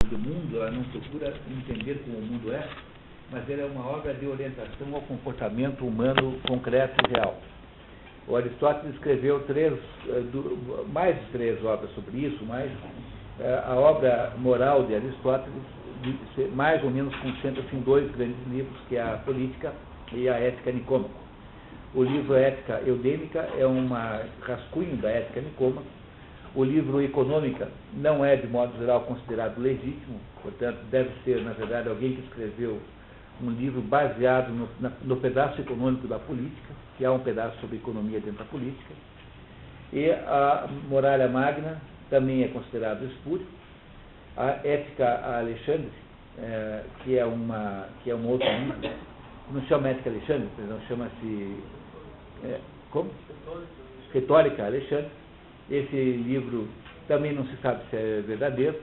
do mundo, ela não procura entender como o mundo é, mas ela é uma obra de orientação ao comportamento humano concreto e real. O Aristóteles escreveu mais de 3 obras sobre isso, mas a obra moral de Aristóteles, mais ou menos, concentra-se em 2 grandes livros, que é a Política e a Ética Nicômaco. O livro Ética Eudêmica é um rascunho da Ética Nicômaco. O livro Econômica não é, de modo geral, considerado legítimo, portanto, deve ser, na verdade, alguém que escreveu um livro baseado no pedaço econômico da política, que é um pedaço sobre economia dentro da política. E a Muralha Magna também é considerado espúrio. A Ética a Alexandre, que é um outro livro, não chama Ética Alexandre, não chama-se... como? Retórica Alexandre. Esse livro também não se sabe se é verdadeiro.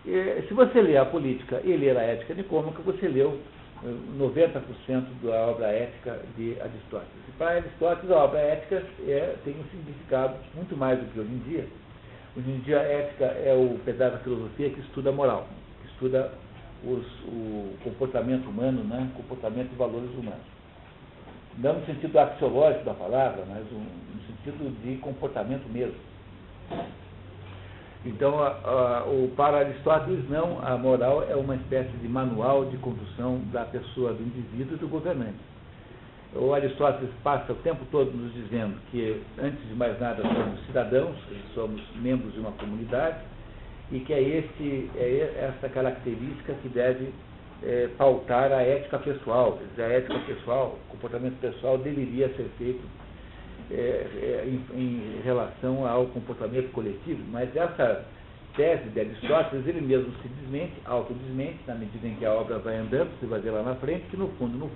E, se você ler a Política e ler a Ética Nicômaca, você leu 90% da obra ética de Aristóteles. E para Aristóteles, a obra ética tem um significado muito mais do que hoje em dia. Hoje em dia, a ética é o pedaço da filosofia que estuda a moral, que estuda o comportamento humano, né? Comportamento e valores humanos. Não no sentido axiológico da palavra, mas no sentido de comportamento mesmo. Então, para Aristóteles, não, a moral é uma espécie de manual de condução da pessoa, do indivíduo e do governante. O Aristóteles passa o tempo todo nos dizendo que, antes de mais nada, somos cidadãos, somos membros de uma comunidade, e que é essa característica que deve pautar a ética pessoal. Quer dizer, a ética pessoal, o comportamento pessoal deveria ser feito em relação ao comportamento coletivo, mas essa tese de Aristóteles, ele mesmo se desmente, autodesmente, na medida em que a obra vai andando, você vai ver lá na frente, que no fundo,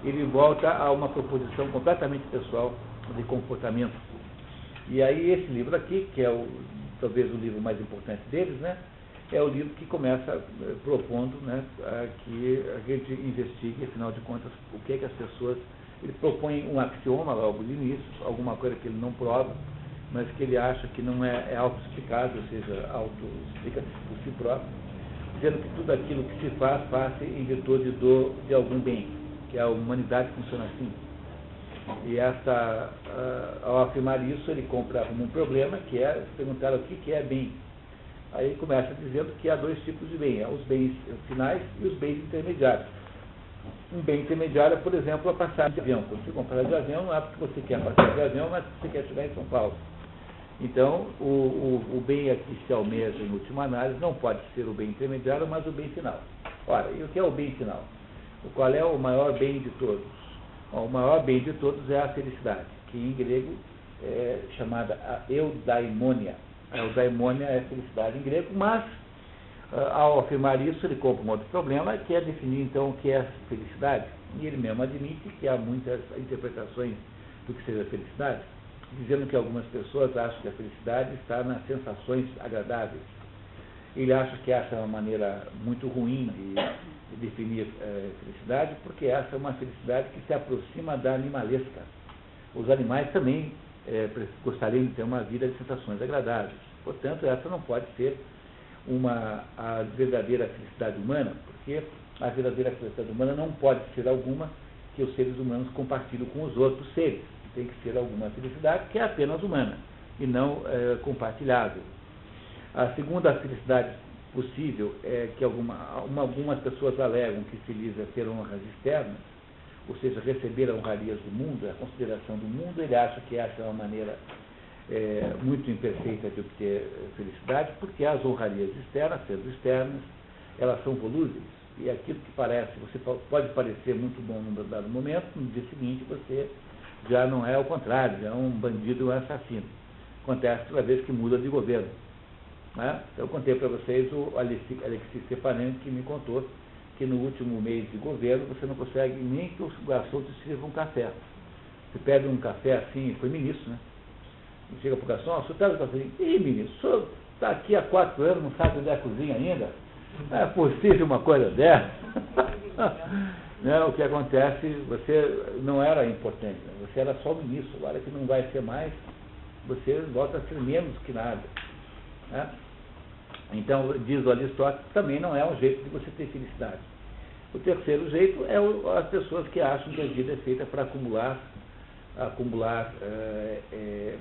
ele volta a uma proposição completamente pessoal de comportamento. E aí esse livro aqui, que é talvez o livro mais importante deles, né, é o livro que começa propondo, né, que a gente investigue, afinal de contas, o que é que as pessoas... Ele propõe um axioma logo de início, alguma coisa que ele não prova, mas que ele acha que não é auto-explicado, ou seja, auto-explica por si próprio, dizendo que tudo aquilo que se faz em virtude de algum bem, que a humanidade funciona assim. E ao afirmar isso, ele compra um problema, que é se perguntar o que é bem. Aí ele começa dizendo que há 2 tipos de bem, os bens finais e os bens intermediários. Um bem intermediário é, por exemplo, a passagem de avião. Quando você compra de avião, não é porque você quer passar de avião, mas porque você quer chegar em São Paulo. Então, o bem a que se almeja, em última análise, não pode ser o bem intermediário, mas o bem final. Ora, e o que é o bem final? Qual é o maior bem de todos? O maior bem de todos é a felicidade, que em grego é chamada a eudaimonia. A eudaimonia é a felicidade em grego, mas ao afirmar isso, ele compra um outro problema, que é definir então o que é felicidade. E ele mesmo admite que há muitas interpretações do que seja felicidade, dizendo que algumas pessoas acham que a felicidade está nas sensações agradáveis. Ele acha que essa é uma maneira muito ruim de definir felicidade, porque essa é uma felicidade que se aproxima da animalesca. Os animais também gostariam de ter uma vida de sensações agradáveis. Portanto, essa não pode ser a verdadeira felicidade humana, porque a verdadeira felicidade humana não pode ser alguma que os seres humanos compartilham com os outros seres. Tem que ser alguma felicidade que é apenas humana e não compartilhável. A segunda felicidade possível é que algumas pessoas alegam que feliz é ter honras externas, ou seja, receber honrarias do mundo, a consideração do mundo. Ele acha que essa é uma maneira muito imperfeita de obter felicidade, porque as honrarias externas, sendo externas, elas são volúveis, e aquilo que você pode parecer muito bom num dado momento, no dia seguinte você já não é o contrário, já é um bandido, um assassino. Acontece toda vez que muda de governo. Né? Então, eu contei para vocês o Alexis Stepanenko, que me contou que no último mês de governo você não consegue nem que o garçom te sirva um café. Você pede um café assim, foi ministro, né? Chega para o garçom, o senhor traz o café? Ih, ministro, o senhor está aqui há 4 anos, não sabe onde é a cozinha ainda? É possível uma coisa dessa? Né? O que acontece, você não era importante, né? Você era só o ministro, agora que não vai ser mais, você volta a ser menos que nada. Né? Então, diz o Aristóteles, também não é um jeito de você ter felicidade. O terceiro jeito é as pessoas que acham que a vida é feita para acumular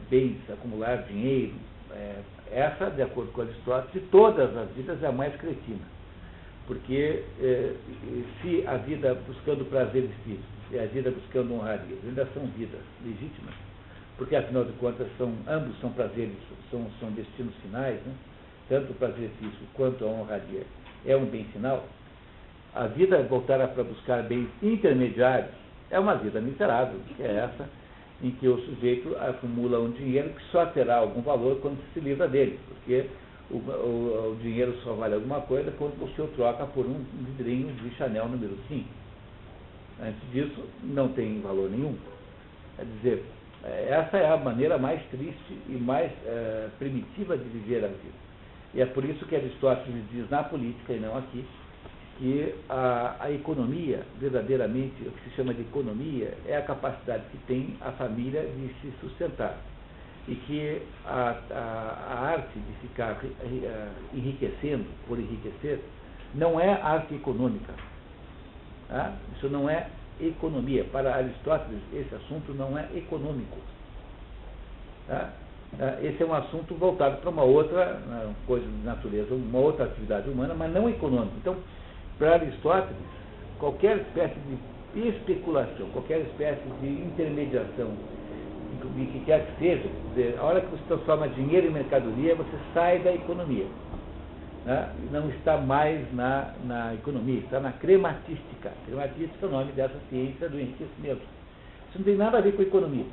bens, acumular dinheiro. Essa, de acordo com Aristóteles, de todas as vidas é a mais cretina. Porque se a vida buscando prazeres físicos e a vida buscando honrarias ainda são vidas legítimas, porque afinal de contas ambos são prazeres, são destinos finais, né? Tanto o prazer físico quanto a honraria é um bem final. A vida voltar para buscar bens intermediários é uma vida miserável, que é essa em que o sujeito acumula um dinheiro que só terá algum valor quando se livra dele, porque o dinheiro só vale alguma coisa quando você o troca por um vidrinho de Chanel número 5. Antes disso, não tem valor nenhum. Quer dizer, essa é a maneira mais triste e mais primitiva de viver a vida. E é por isso que Aristóteles diz na política, e não aqui, que a economia, verdadeiramente, o que se chama de economia, é a capacidade que tem a família de se sustentar. E que a arte de ficar enriquecendo por enriquecer não é arte econômica. Tá? Isso não é economia. Para Aristóteles, esse assunto não é econômico. Tá? Esse é um assunto voltado para uma outra coisa de natureza, uma outra atividade humana, mas não econômica. Então, para Aristóteles, qualquer espécie de especulação, qualquer espécie de intermediação, de que quer que seja, quer dizer, a hora que você transforma dinheiro em mercadoria, você sai da economia. Né? Não está mais na economia, está na crematística. Crematística é o nome dessa ciência do enriquecimento. Isso não tem nada a ver com economia.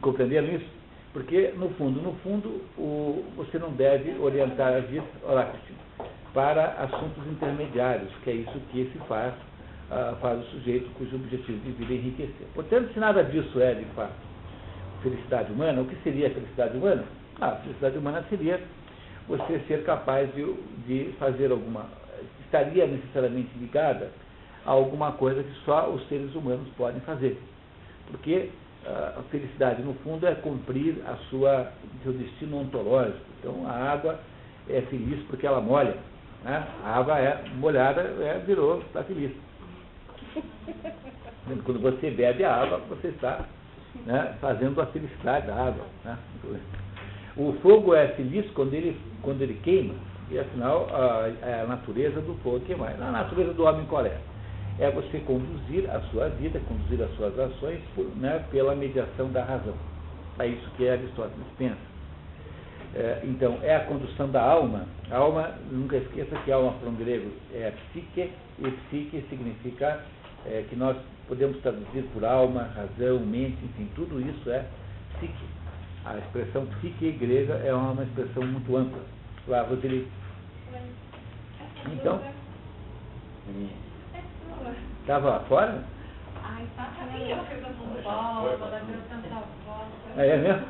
Compreenderam isso? Porque, no fundo, você não deve orientar a vida, para assuntos intermediários, que é isso que se faz o sujeito cujo objetivo de vida é enriquecer. Portanto, se nada disso é, de fato, felicidade humana, o que seria a felicidade humana? A felicidade humana seria você ser capaz de fazer estaria necessariamente ligada a alguma coisa que só os seres humanos podem fazer. Porque a felicidade, no fundo, é cumprir seu destino ontológico. Então, a água é feliz porque ela molha. Né? A água é molhada, está feliz. Quando você bebe a água, você está fazendo a felicidade da água. Né? O fogo é feliz quando ele queima, e afinal a natureza do fogo é queimar. A natureza do homem qual é? É você conduzir a sua vida, conduzir as suas ações pela mediação da razão. É isso que Aristóteles pensa. Então, é a condução da alma. A alma, nunca esqueça que alma para um grego é psique, e psique significa que nós podemos traduzir por alma, razão, mente, enfim, tudo isso é psique. A expressão psique grega é uma expressão muito ampla. Lá, Rodrigo. Então, estava fora? Ai, tá ali, eu fui pra São Paulo, da minha Santa Volta. É mesmo?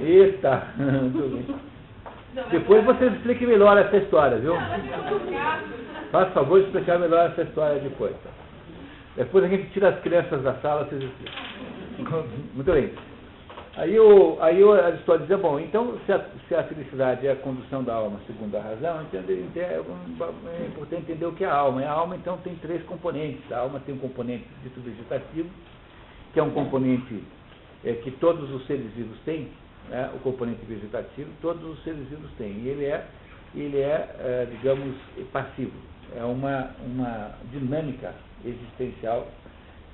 Eita, tudo bem. Depois vocês expliquem melhor essa história, viu? Faça favor de explicar melhor essa história depois. Depois a gente tira as crianças da sala, vocês explicam. Muito bem. Aí o Aristóteles diz, bom, então se a felicidade é a condução da alma segundo a razão, é importante entender o que é a alma. E a alma, então, tem 3 componentes. A alma tem um componente dito vegetativo, que é um componente que todos os seres vivos têm, o componente vegetativo, todos os seres vivos têm. E ele é, digamos, passivo. É uma dinâmica existencial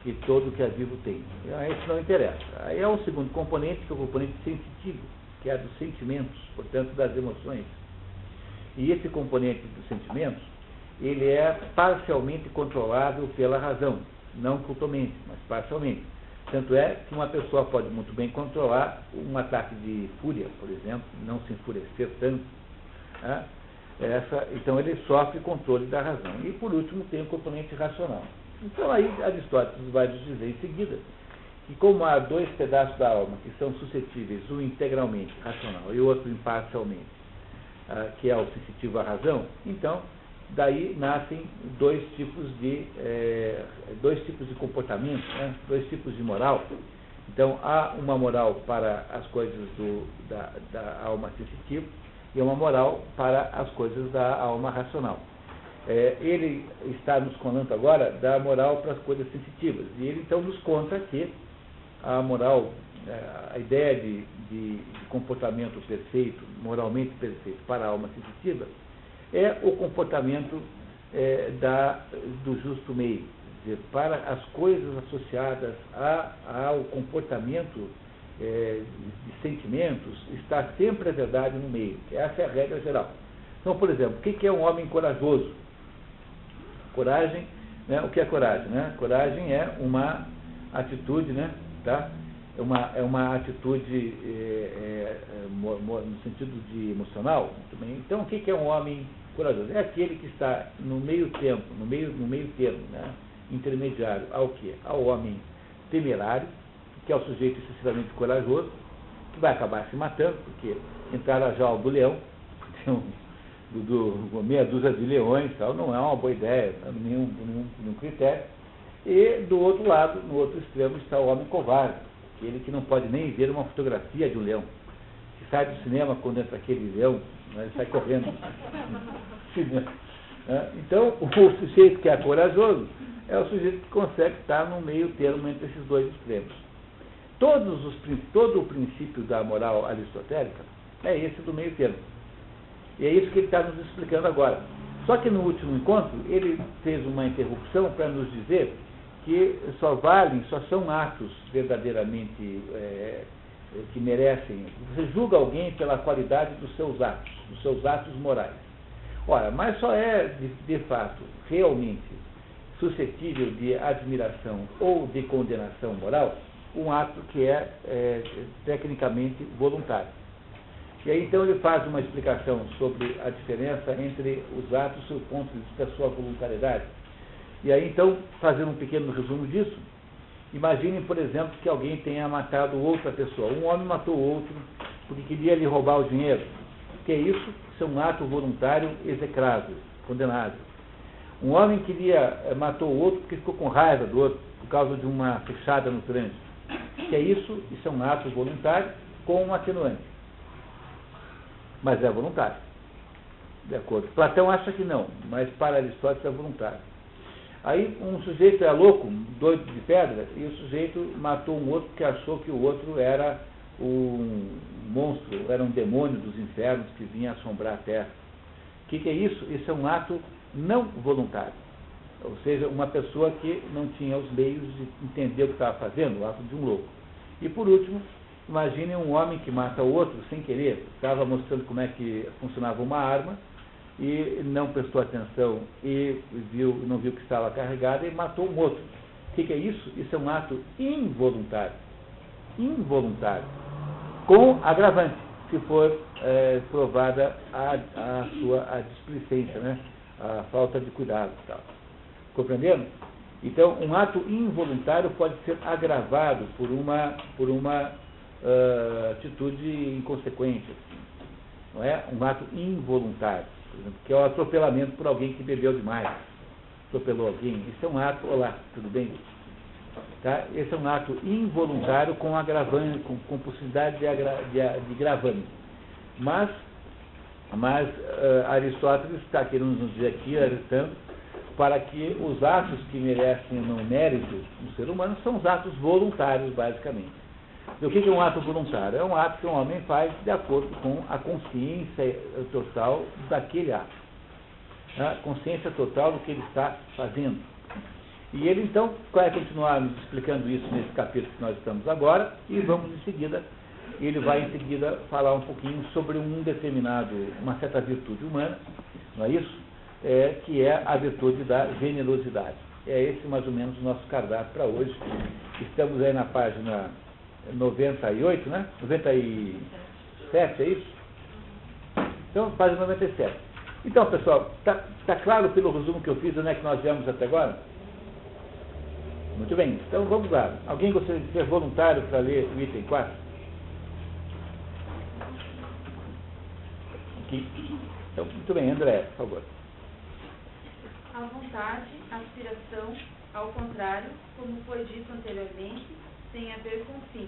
que todo que é vivo tem. Isso não interessa. Aí é o segundo componente, que é o componente sensitivo, que é dos sentimentos, portanto, das emoções. E esse componente dos sentimentos, ele é parcialmente controlável pela razão, não totalmente, mas parcialmente. Tanto é que uma pessoa pode muito bem controlar um ataque de fúria, por exemplo, não se enfurecer tanto. Né? Então ele sofre controle da razão. E por último tem o componente racional. Então aí Aristóteles vai nos dizer em seguida que como há 2 pedaços da alma que são suscetíveis, um integralmente racional e o outro imparcialmente, que é o sensitivo à razão, então daí nascem 2 tipos de comportamento, 2 tipos de moral. Então há uma moral para as coisas da alma sensitiva e é uma moral para as coisas da alma racional. Ele está nos contando agora da moral para as coisas sensitivas, e ele então nos conta que a moral, a ideia de comportamento perfeito, moralmente perfeito para a alma sensitiva, é o comportamento do justo meio, quer dizer, para as coisas associadas ao comportamento de sentimentos, está sempre a verdade no meio. Essa é a regra geral. Então, por exemplo, o que é um homem corajoso? Coragem, né? O que é coragem? Né? Coragem é uma atitude, né? Tá? É uma atitude no sentido de emocional. Muito bem. Então, o que é um homem corajoso? É aquele que está no meio tempo, no meio termo, né? Intermediário ao quê? Ao homem temerário, que é o sujeito excessivamente corajoso, que vai acabar se matando, porque entrar na jaula do leão, do meia dúzia de leões, tal, não é uma boa ideia, nenhum critério. E do outro lado, no outro extremo, está o homem covarde, aquele que não pode nem ver uma fotografia de um leão. Que sai do cinema quando entra aquele leão, né, ele sai correndo. Então, o sujeito que é corajoso é o sujeito que consegue estar no meio termo entre esses dois extremos. Todo o princípio da moral aristotélica é esse do meio termo. E é isso que ele está nos explicando agora. Só que no último encontro, ele fez uma interrupção para nos dizer que só são atos verdadeiramente que merecem. Você julga alguém pela qualidade dos seus atos morais. Ora, mas só é, de fato, realmente suscetível de admiração ou de condenação moral um ato que é tecnicamente voluntário. E aí então ele faz uma explicação sobre a diferença entre os atos e o ponto de vista da sua voluntariedade. E aí então, fazendo um pequeno resumo disso, imaginem, por exemplo, que alguém tenha matado outra pessoa. Um homem matou outro porque queria lhe roubar o dinheiro. O que é isso? Isso é um ato voluntário execrável, condenável. Um homem matou o outro porque ficou com raiva do outro por causa de uma fechada no trânsito. O que é isso? Isso é um ato voluntário com um atenuante. Mas é voluntário. De acordo. Platão acha que não, mas para Aristóteles é voluntário. Aí um sujeito é louco, doido de pedra, e o sujeito matou um outro porque achou que o outro era um monstro, era um demônio dos infernos que vinha assombrar a terra. O que é isso? Isso é um ato não voluntário. Ou seja, uma pessoa que não tinha os meios de entender o que estava fazendo, o ato de um louco. E por último, imagine um homem que mata o outro sem querer, estava mostrando como é que funcionava uma arma, e não prestou atenção e não viu que estava carregada e matou um outro. O que é isso? Isso é um ato involuntário. Involuntário. Com agravante, se for provada a displicência, né? A falta de cuidado e tal. Compreenderam? Então, um ato involuntário pode ser agravado por uma atitude inconsequente. Assim. Não é? Um ato involuntário. Por exemplo, que é o atropelamento por alguém que bebeu demais. Atropelou alguém. Isso é um ato, olá, tudo bem? Tá? Esse é um ato involuntário com agravante, com possibilidade de gravante. Mas Aristóteles está querendo nos dizer aqui, alertando, para que os atos que merecem ou não mérito no ser humano são os atos voluntários, basicamente. E o que é um ato voluntário? É um ato que um homem faz de acordo com a consciência total daquele ato. A consciência total do que ele está fazendo. E ele, então, vai continuar nos explicando isso nesse capítulo que nós estamos agora, e vamos em seguida, ele vai em seguida falar um pouquinho sobre uma certa virtude humana, não é isso? Que é a virtude da generosidade. É esse mais ou menos o nosso cardápio para hoje. Estamos aí na página 98, né? 97, é isso? Então, página 97. Então, pessoal, tá claro pelo resumo que eu fiz onde é que nós viemos até agora? Muito bem, então vamos lá. Alguém gostaria de ser voluntário para ler o item 4? Aqui. Então, muito bem, André, por favor. A vontade, a aspiração, ao contrário, como foi dito anteriormente, tem a ver com fim.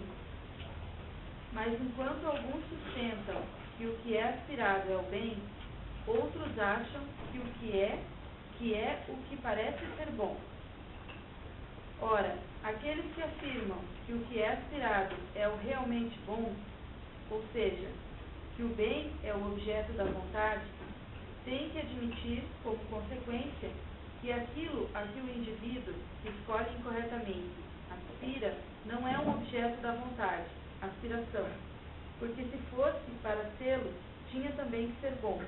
Mas enquanto alguns sustentam que o que é aspirado é o bem, outros acham que o que é o que parece ser bom. Ora, aqueles que afirmam que o que é aspirado é o realmente bom, ou seja, que o bem é o objeto da vontade, têm que admitir, como consequência, que aquilo a que o indivíduo que escolhe incorretamente aspira não é um objeto da vontade, aspiração, porque se fosse para sê-lo, tinha também que ser bom.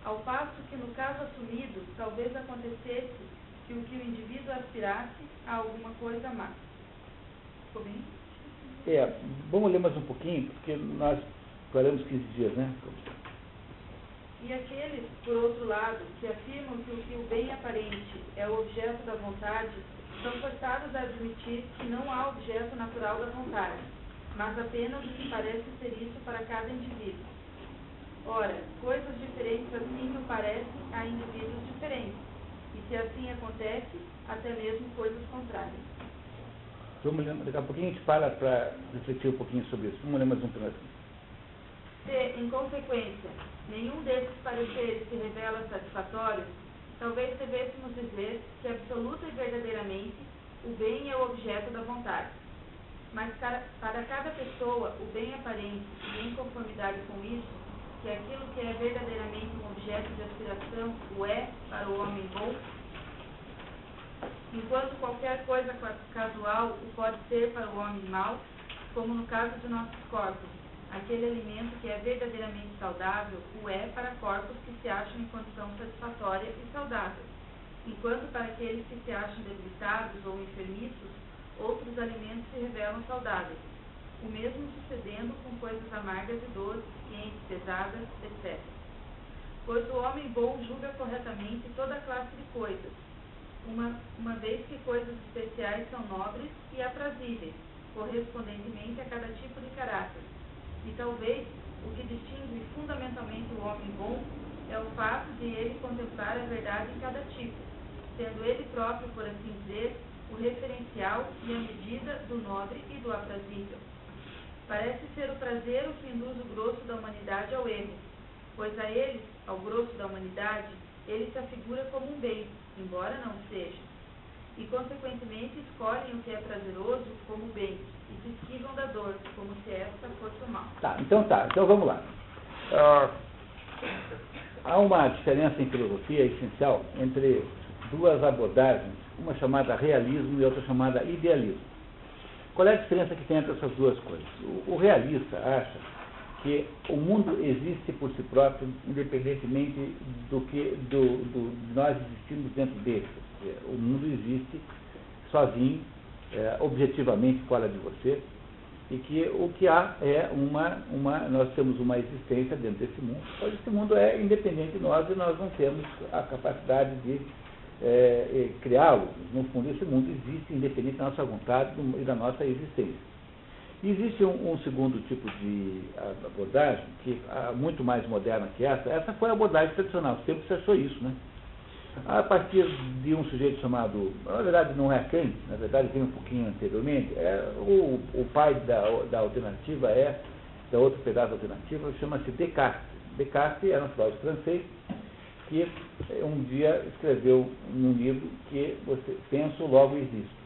Ao passo que no caso assumido, talvez acontecesse que o indivíduo aspirasse a alguma coisa má. Ficou bem? Vamos ler mais um pouquinho, porque nós paramos 15 dias, né? E aqueles, por outro lado, que afirmam que o bem aparente é o objeto da vontade, são forçados a admitir que não há objeto natural da vontade, mas apenas o que parece ser isso para cada indivíduo. Ora, coisas diferentes assim o parecem a indivíduos diferentes, e se assim acontece, até mesmo coisas contrárias. Vamos ler, daqui a pouquinho a gente para refletir um pouquinho sobre isso. Vamos ler mais um pedacinho. Se, em consequência, nenhum desses pareceres se revela satisfatório, talvez devêssemos dizer que absoluta e verdadeiramente o bem é o objeto da vontade. Mas para cada pessoa, o bem aparente e em conformidade com isso, que aquilo que é verdadeiramente um objeto de aspiração o é para o homem bom, enquanto qualquer coisa casual o pode ser para o homem mau, como no caso de nossos corpos. Aquele alimento que é verdadeiramente saudável o é para corpos que se acham em condição satisfatória e saudável, enquanto para aqueles que se acham debilitados ou enfermiços, outros alimentos se revelam saudáveis. O mesmo sucedendo com coisas amargas e doces, quentes, pesadas, etc. Pois o homem bom julga corretamente toda classe de coisas, uma vez que coisas especiais são nobres e aprazíveis, correspondentemente a cada tipo de caráter. E talvez o que distingue fundamentalmente o homem bom é o fato de ele contemplar a verdade em cada tipo, sendo ele próprio, por assim dizer, o referencial e a medida do nobre e do aprazível. Parece ser o prazer o que induz o grosso da humanidade ao erro, pois a eles, ao grosso da humanidade, ele se afigura como um bem, embora não seja, e consequentemente escolhem o que é prazeroso como bem, e se esquivam da dor, como se esta fosse o mal. Então vamos lá. Há uma diferença em filosofia essencial entre duas abordagens, uma chamada realismo e outra chamada idealismo. Qual é a diferença que tem entre essas duas coisas? O realista acha que o mundo existe por si próprio, independentemente de nós existirmos dentro dele. O mundo existe sozinho, objetivamente fora de você, e que o que há é nós temos uma existência dentro desse mundo, mas esse mundo é independente de nós e nós não temos a capacidade de criá-lo. No fundo, esse mundo existe independente da nossa vontade e da nossa existência. E existe um segundo tipo de abordagem, que é muito mais moderna que essa foi a abordagem tradicional, sempre se achou isso, né? A partir de um sujeito chamado, na verdade não é Kant, na verdade vem um pouquinho anteriormente, o pai da alternativa da outro pedaço da alternativa, chama-se Descartes. Descartes era um filósofo francês que um dia escreveu num livro que você penso, logo existo.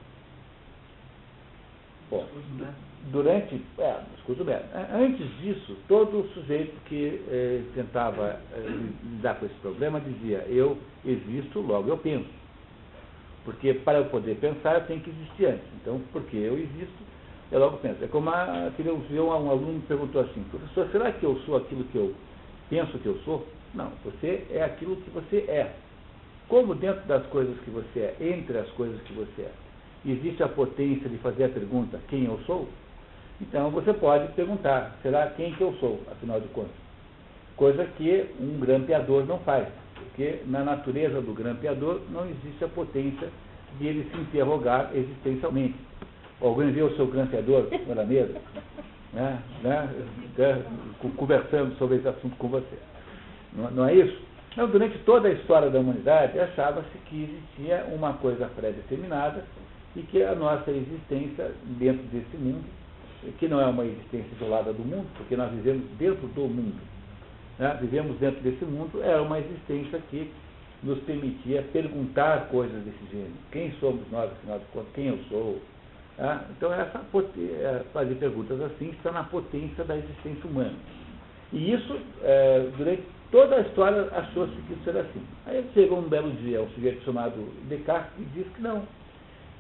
Bom, antes disso, todo sujeito que tentava lidar com esse problema dizia, eu existo, logo eu penso. Porque para eu poder pensar, eu tenho que existir antes. Então, porque eu existo, eu logo penso. É como um aluno me perguntou assim, professor, será que eu sou aquilo que eu penso que eu sou? Não, você é aquilo que você é. Como dentro das coisas que você é, entre as coisas que você é, existe a potência de fazer a pergunta, quem eu sou? Então você pode perguntar, será quem que eu sou, afinal de contas? Coisa que um grampeador não faz, porque na natureza do grampeador não existe a potência de ele se interrogar existencialmente. Alguém vê o seu grampeador na mesa? Conversando sobre esse assunto com você. Não é isso? Então, durante toda a história da humanidade, achava-se que existia uma coisa pré-determinada e que a nossa existência dentro desse mundo, que não é uma existência isolada do mundo, porque nós vivemos dentro do mundo, né, vivemos dentro desse mundo, era uma existência que nos permitia perguntar coisas desse gênero. Quem somos nós, afinal de contas? Quem eu sou? Tá? Então, fazer perguntas assim está na potência da existência humana. E isso, durante toda a história, achou-se que isso era assim. Aí chegou um belo dia um sujeito chamado Descartes e disse que não,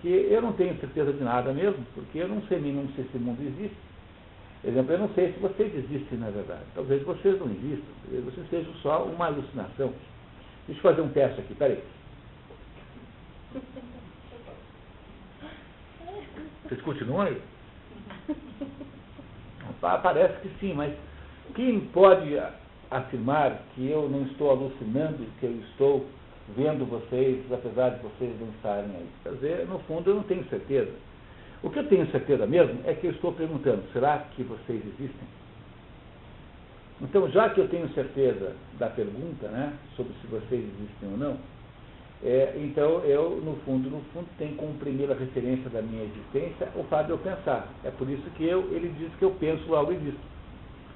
que eu não tenho certeza de nada mesmo, porque eu não sei nem se esse mundo existe. Por exemplo, eu não sei se vocês existem na verdade. Talvez vocês não existam, talvez vocês sejam só uma alucinação. Deixa eu fazer um teste aqui, peraí. Vocês continuam aí? Parece que sim, mas quem pode afirmar que eu não estou alucinando, que eu estou vendo vocês, apesar de vocês não estarem aí? Quer dizer, no fundo, eu não tenho certeza. O que eu tenho certeza mesmo é que eu estou perguntando, será que vocês existem? Então, já que eu tenho certeza da pergunta, né, sobre se vocês existem ou não, então eu, no fundo, tenho como primeira referência da minha existência o fato de eu pensar. É por isso que ele diz que eu penso, logo existo.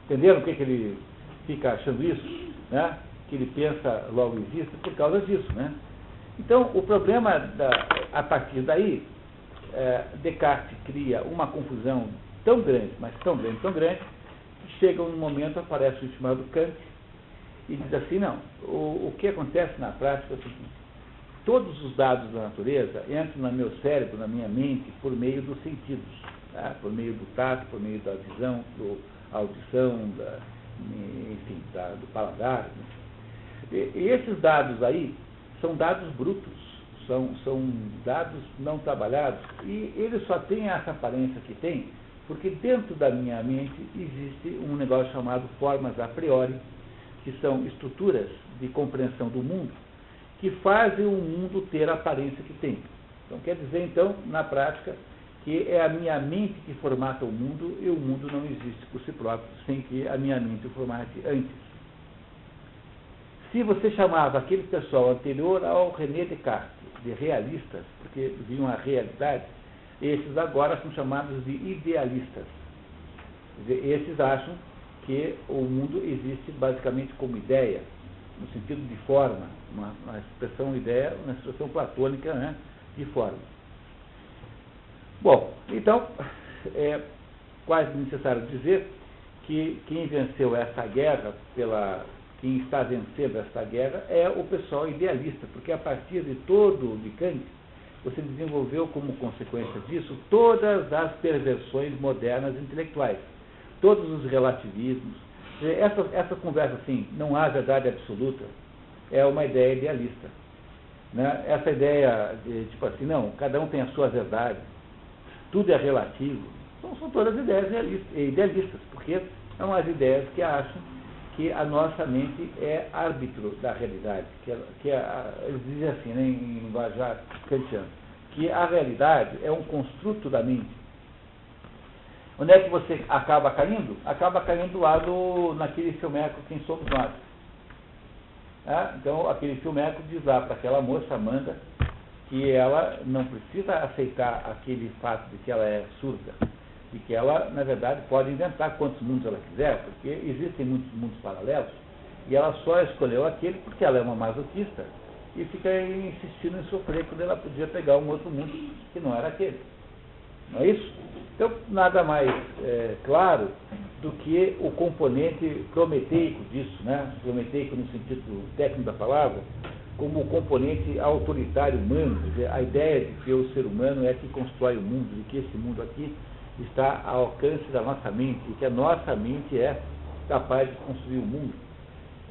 Entenderam o que ele fica achando isso? Né? Que ele pensa, logo existe, por causa disso. Né? Então, o problema, a partir daí, Descartes cria uma confusão tão grande, mas tão grande, que chega um momento, aparece o chamado Kant, e diz assim, não, o que acontece na prática é o seguinte: todos os dados da natureza entram no meu cérebro, na minha mente, por meio dos sentidos, tá? Por meio do tato, por meio da visão, da audição, enfim, do paladar. E esses dados aí são dados brutos, são dados não trabalhados, e eles só têm essa aparência que tem, porque dentro da minha mente existe um negócio chamado formas a priori, que são estruturas de compreensão do mundo, que fazem o mundo ter a aparência que tem. Então, quer dizer, então, na prática, que é a minha mente que formata o mundo, e o mundo não existe por si próprio, sem que a minha mente o formate antes. Se você chamava aquele pessoal anterior ao René Descartes de realistas, porque viam a realidade, esses agora são chamados de idealistas. Quer dizer, esses acham que o mundo existe basicamente como ideia, no sentido de forma, uma expressão ideia, uma expressão platônica, né, de forma. Bom, então, é quase necessário dizer que quem venceu essa guerra, quem está vencendo esta guerra, é o pessoal idealista, porque a partir de Kant, você desenvolveu como consequência disso todas as perversões modernas intelectuais, todos os relativismos. Essa conversa assim, não há verdade absoluta, é uma ideia idealista. Né? Essa ideia de, tipo assim, não, cada um tem a sua verdade, tudo é relativo, são todas ideias idealistas, porque são as ideias que acham que a nossa mente é árbitro da realidade, eles dizem assim, né, em linguajar kantiano, que a realidade é um construto da mente. Onde é que você acaba caindo? Acaba caindo lá naquele filmeco Quem Somos Nós. Então, aquele filmeco diz lá para aquela moça, Amanda, que ela não precisa aceitar aquele fato de que ela é surda, e que ela, na verdade, pode inventar quantos mundos ela quiser, porque existem muitos mundos paralelos, e ela só escolheu aquele porque ela é uma masoquista, e fica insistindo em sofrer quando ela podia pegar um outro mundo que não era aquele. Não é isso? Então, nada mais claro do que o componente prometeico disso, né? Prometeico no sentido técnico da palavra, como o componente autoritário humano, quer dizer, a ideia de que o ser humano é que constrói o mundo, de que esse mundo aqui está ao alcance da nossa mente, e que a nossa mente é capaz de construir o mundo.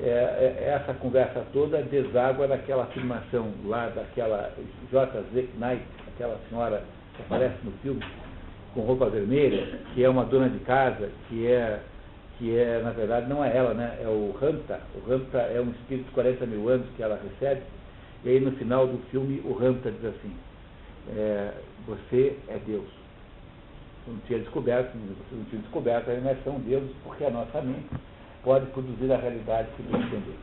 Essa conversa toda deságua naquela afirmação lá daquela J.Z. Knight, aquela senhora que aparece no filme, com roupa vermelha, que é uma dona de casa, que na verdade não é ela, né? É o Ramta. O Ramta é um espírito de 40 mil anos que ela recebe, e aí no final do filme o Ramta diz assim, você é Deus. Você não tinha descoberto a imersão de Deus, porque a nossa mente pode produzir a realidade que você entender.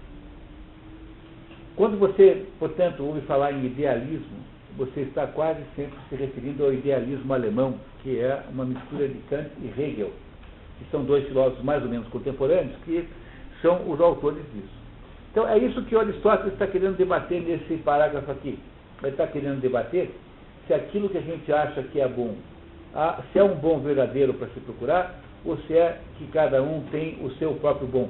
Quando você, portanto, ouve falar em idealismo, você está quase sempre se referindo ao idealismo alemão, que é uma mistura de Kant e Hegel, que são dois filósofos mais ou menos contemporâneos, que são os autores disso. Então, é isso que Aristóteles está querendo debater nesse parágrafo aqui. Ele está querendo debater se aquilo que a gente acha que é bom, se é um bom verdadeiro para se procurar, ou se é que cada um tem o seu próprio bom.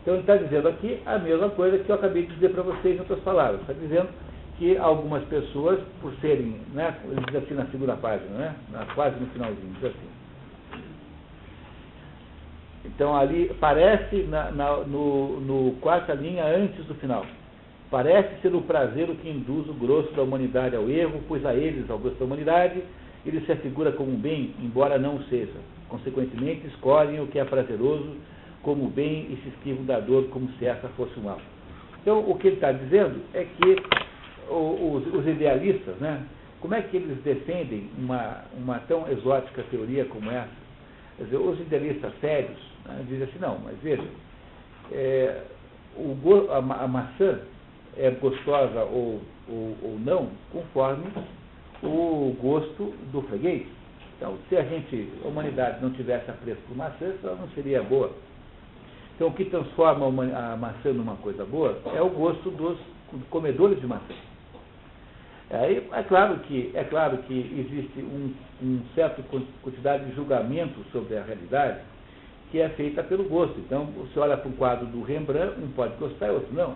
Então, ele está dizendo aqui a mesma coisa que eu acabei de dizer para vocês em outras palavras. Está dizendo que algumas pessoas, por serem, né, ele diz assim na segunda página, né, quase no finalzinho, diz assim. Então, ali, parece, no quarta linha, antes do final, parece ser o prazer o que induz o grosso da humanidade ao erro, pois a eles, ao grosso da humanidade, ele se afigura como um bem, embora não o seja. Consequentemente, escolhem o que é prazeroso como bem e se esquivam da dor como se essa fosse um mal. Então, o que ele está dizendo é que os idealistas, né, como é que eles defendem uma tão exótica teoria como essa? Quer dizer, os idealistas sérios, né, dizem assim, não, mas veja, a maçã é gostosa ou não, conforme o gosto do freguês. Então, se a humanidade não tivesse apreço por maçã, ela não seria boa. Então, o que transforma a maçã numa coisa boa é o gosto dos comedores de maçã. Aí, é claro que existe uma certa quantidade de julgamento sobre a realidade que é feita pelo gosto. Então, você olha para um quadro do Rembrandt, um pode gostar e outro não.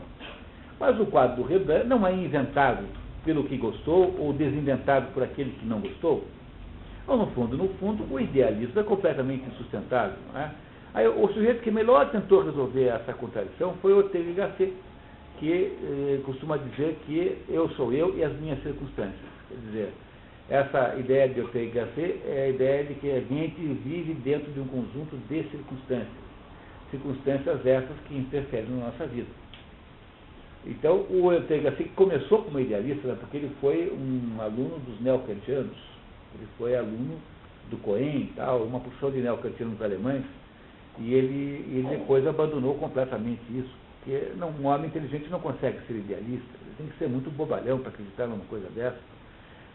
Mas o quadro do Rembrandt não é inventado pelo que gostou ou desinventado por aquele que não gostou. Ou, no fundo, o idealismo é completamente insustentável. Não é? Aí, o sujeito que melhor tentou resolver essa contradição foi Ortega y Gasset, que costuma dizer que eu sou eu e as minhas circunstâncias. Quer dizer, essa ideia de Ortega y Gasset é a ideia de que a gente vive dentro de um conjunto de circunstâncias. Circunstâncias essas que interferem na nossa vida. Então, o Ortega y Gasset começou como idealista, né, porque ele foi um aluno dos neocantianos. Ele foi aluno do Cohen e tal, uma porção de neocantianos alemães, e ele depois abandonou completamente isso. Porque um homem inteligente não consegue ser idealista, ele tem que ser muito bobalhão para acreditar numa coisa dessa,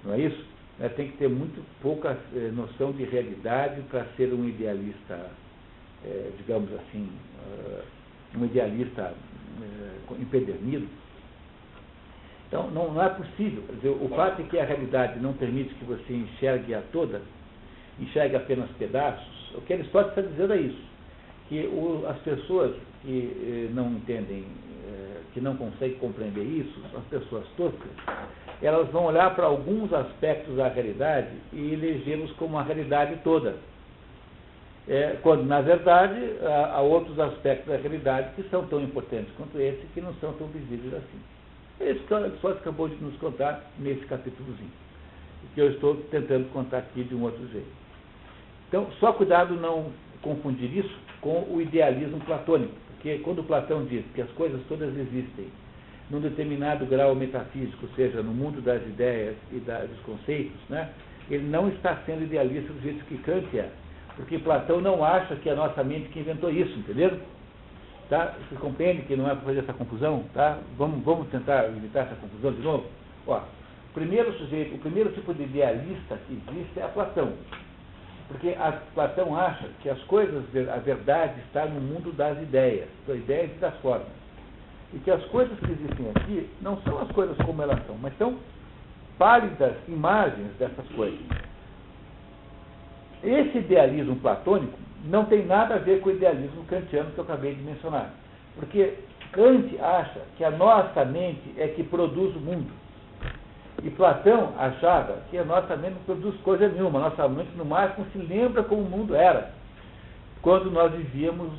não é isso? Tem que ter muito pouca noção de realidade para ser um idealista, digamos assim, um idealista empedernido. Então, não é possível. Quer dizer, o fato de que a realidade não permite que você enxergue a toda, enxergue apenas pedaços, o que Aristóteles está dizendo é isso. Que as pessoas que não entendem, que não conseguem compreender isso, as pessoas toscas, elas vão olhar para alguns aspectos da realidade e elegê-los como a realidade toda. Quando, na verdade, há outros aspectos da realidade que são tão importantes quanto esse, que não são tão visíveis assim. É isso que o Aristóteles acabou de nos contar nesse capítulozinho, que eu estou tentando contar aqui de um outro jeito. Então, só cuidado não confundir isso com o idealismo platônico, porque quando Platão diz que as coisas todas existem num determinado grau metafísico, ou seja, no mundo das ideias e dos conceitos, né, ele não está sendo idealista do jeito que Kant é, porque Platão não acha que é a nossa mente que inventou isso, entendeu? Tá? Você compreende que não é para fazer essa confusão? Tá? Vamos tentar evitar essa confusão de novo? Ó, o primeiro tipo de idealista que existe é a Platão. Porque Platão acha que as coisas, a verdade está no mundo das ideias, das ideias e das formas. E que as coisas que existem aqui não são as coisas como elas são, mas são pálidas imagens dessas coisas. Esse idealismo platônico não tem nada a ver com o idealismo kantiano que eu acabei de mencionar. Porque Kant acha que a nossa mente é que produz o mundo. E Platão achava que a nossa mente não produz coisa nenhuma. A nossa mente, no máximo, se lembra como o mundo era quando nós vivíamos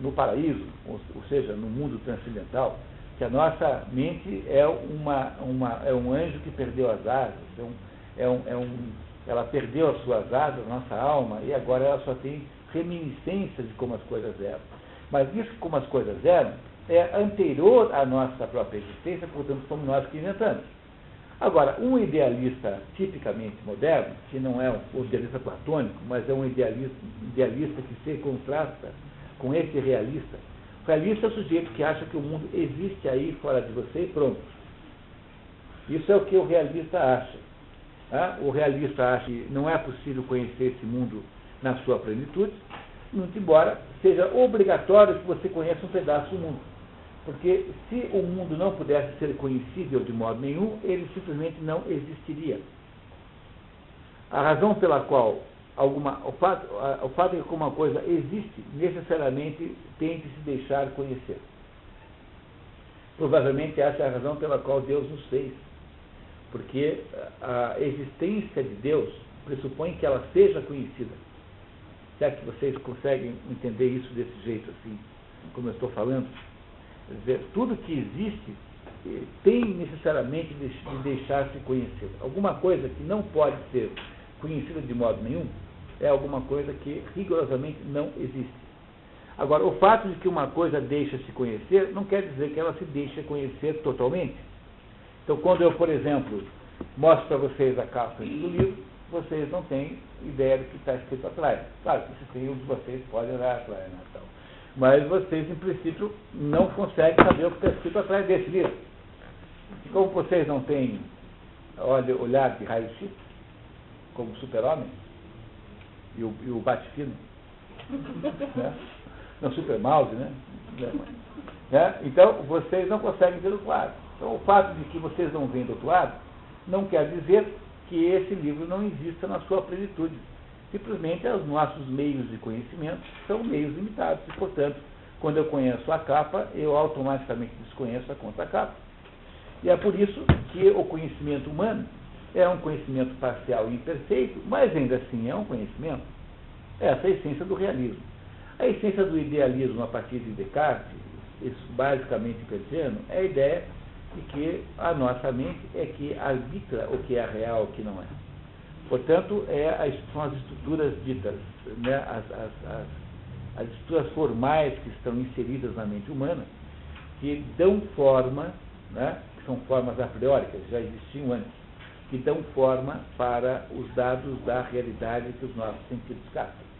no paraíso, ou seja, no mundo transcendental. Que a nossa mente é um anjo que perdeu as asas, ela perdeu as suas asas, a nossa alma, e agora ela só tem reminiscências de como as coisas eram. Mas isso, como as coisas eram, é anterior à nossa própria existência, portanto, somos nós que inventamos. Agora, um idealista tipicamente moderno, que não é um idealista platônico, mas é um idealista que se contrasta com esse realista. O realista é o sujeito que acha que o mundo existe aí fora de você e pronto. Isso é o que o realista acha. Tá? O realista acha que não é possível conhecer esse mundo na sua plenitude, muito embora seja obrigatório que você conheça um pedaço do mundo. Porque se o mundo não pudesse ser conhecível de modo nenhum, ele simplesmente não existiria. A razão pela qual o fato de que uma coisa existe, necessariamente tem de se deixar conhecer. Provavelmente essa é a razão pela qual Deus nos fez. Porque a existência de Deus pressupõe que ela seja conhecida. Será que vocês conseguem entender isso desse jeito assim, como eu estou falando? Quer dizer, tudo que existe tem necessariamente de deixar-se conhecer. Alguma coisa que não pode ser conhecida de modo nenhum é alguma coisa que rigorosamente não existe. Agora, o fato de que uma coisa deixa-se conhecer não quer dizer que ela se deixa conhecer totalmente. Então, quando eu, por exemplo, mostro para vocês a capa do livro, vocês não têm ideia do que está escrito atrás. Claro que um de vocês pode olhar atrás, né, então. Mas vocês, em princípio, não conseguem saber o que está escrito atrás desse livro. E como vocês não têm olhar de raio-x, como o Super-Homem e o Bate-Fino, né? Não, Super-Mouse, né? Então, vocês não conseguem ver do outro lado. Então, o fato de que vocês não veem do outro lado não quer dizer que esse livro não exista na sua plenitude. Simplesmente, os nossos meios de conhecimento são meios limitados. E, portanto, quando eu conheço a capa, eu automaticamente desconheço a contracapa. E é por isso que o conhecimento humano é um conhecimento parcial e imperfeito, mas ainda assim é um conhecimento. Essa é a essência do realismo. A essência do idealismo a partir de Descartes, isso basicamente kantiano, é a ideia de que a nossa mente é que arbitra o que é real e o que não é. Portanto, são as estruturas ditas, né, as estruturas formais que estão inseridas na mente humana, que dão forma, né, que são formas a priori, que já existiam antes, que dão forma para os dados da realidade que os nossos sentidos captam.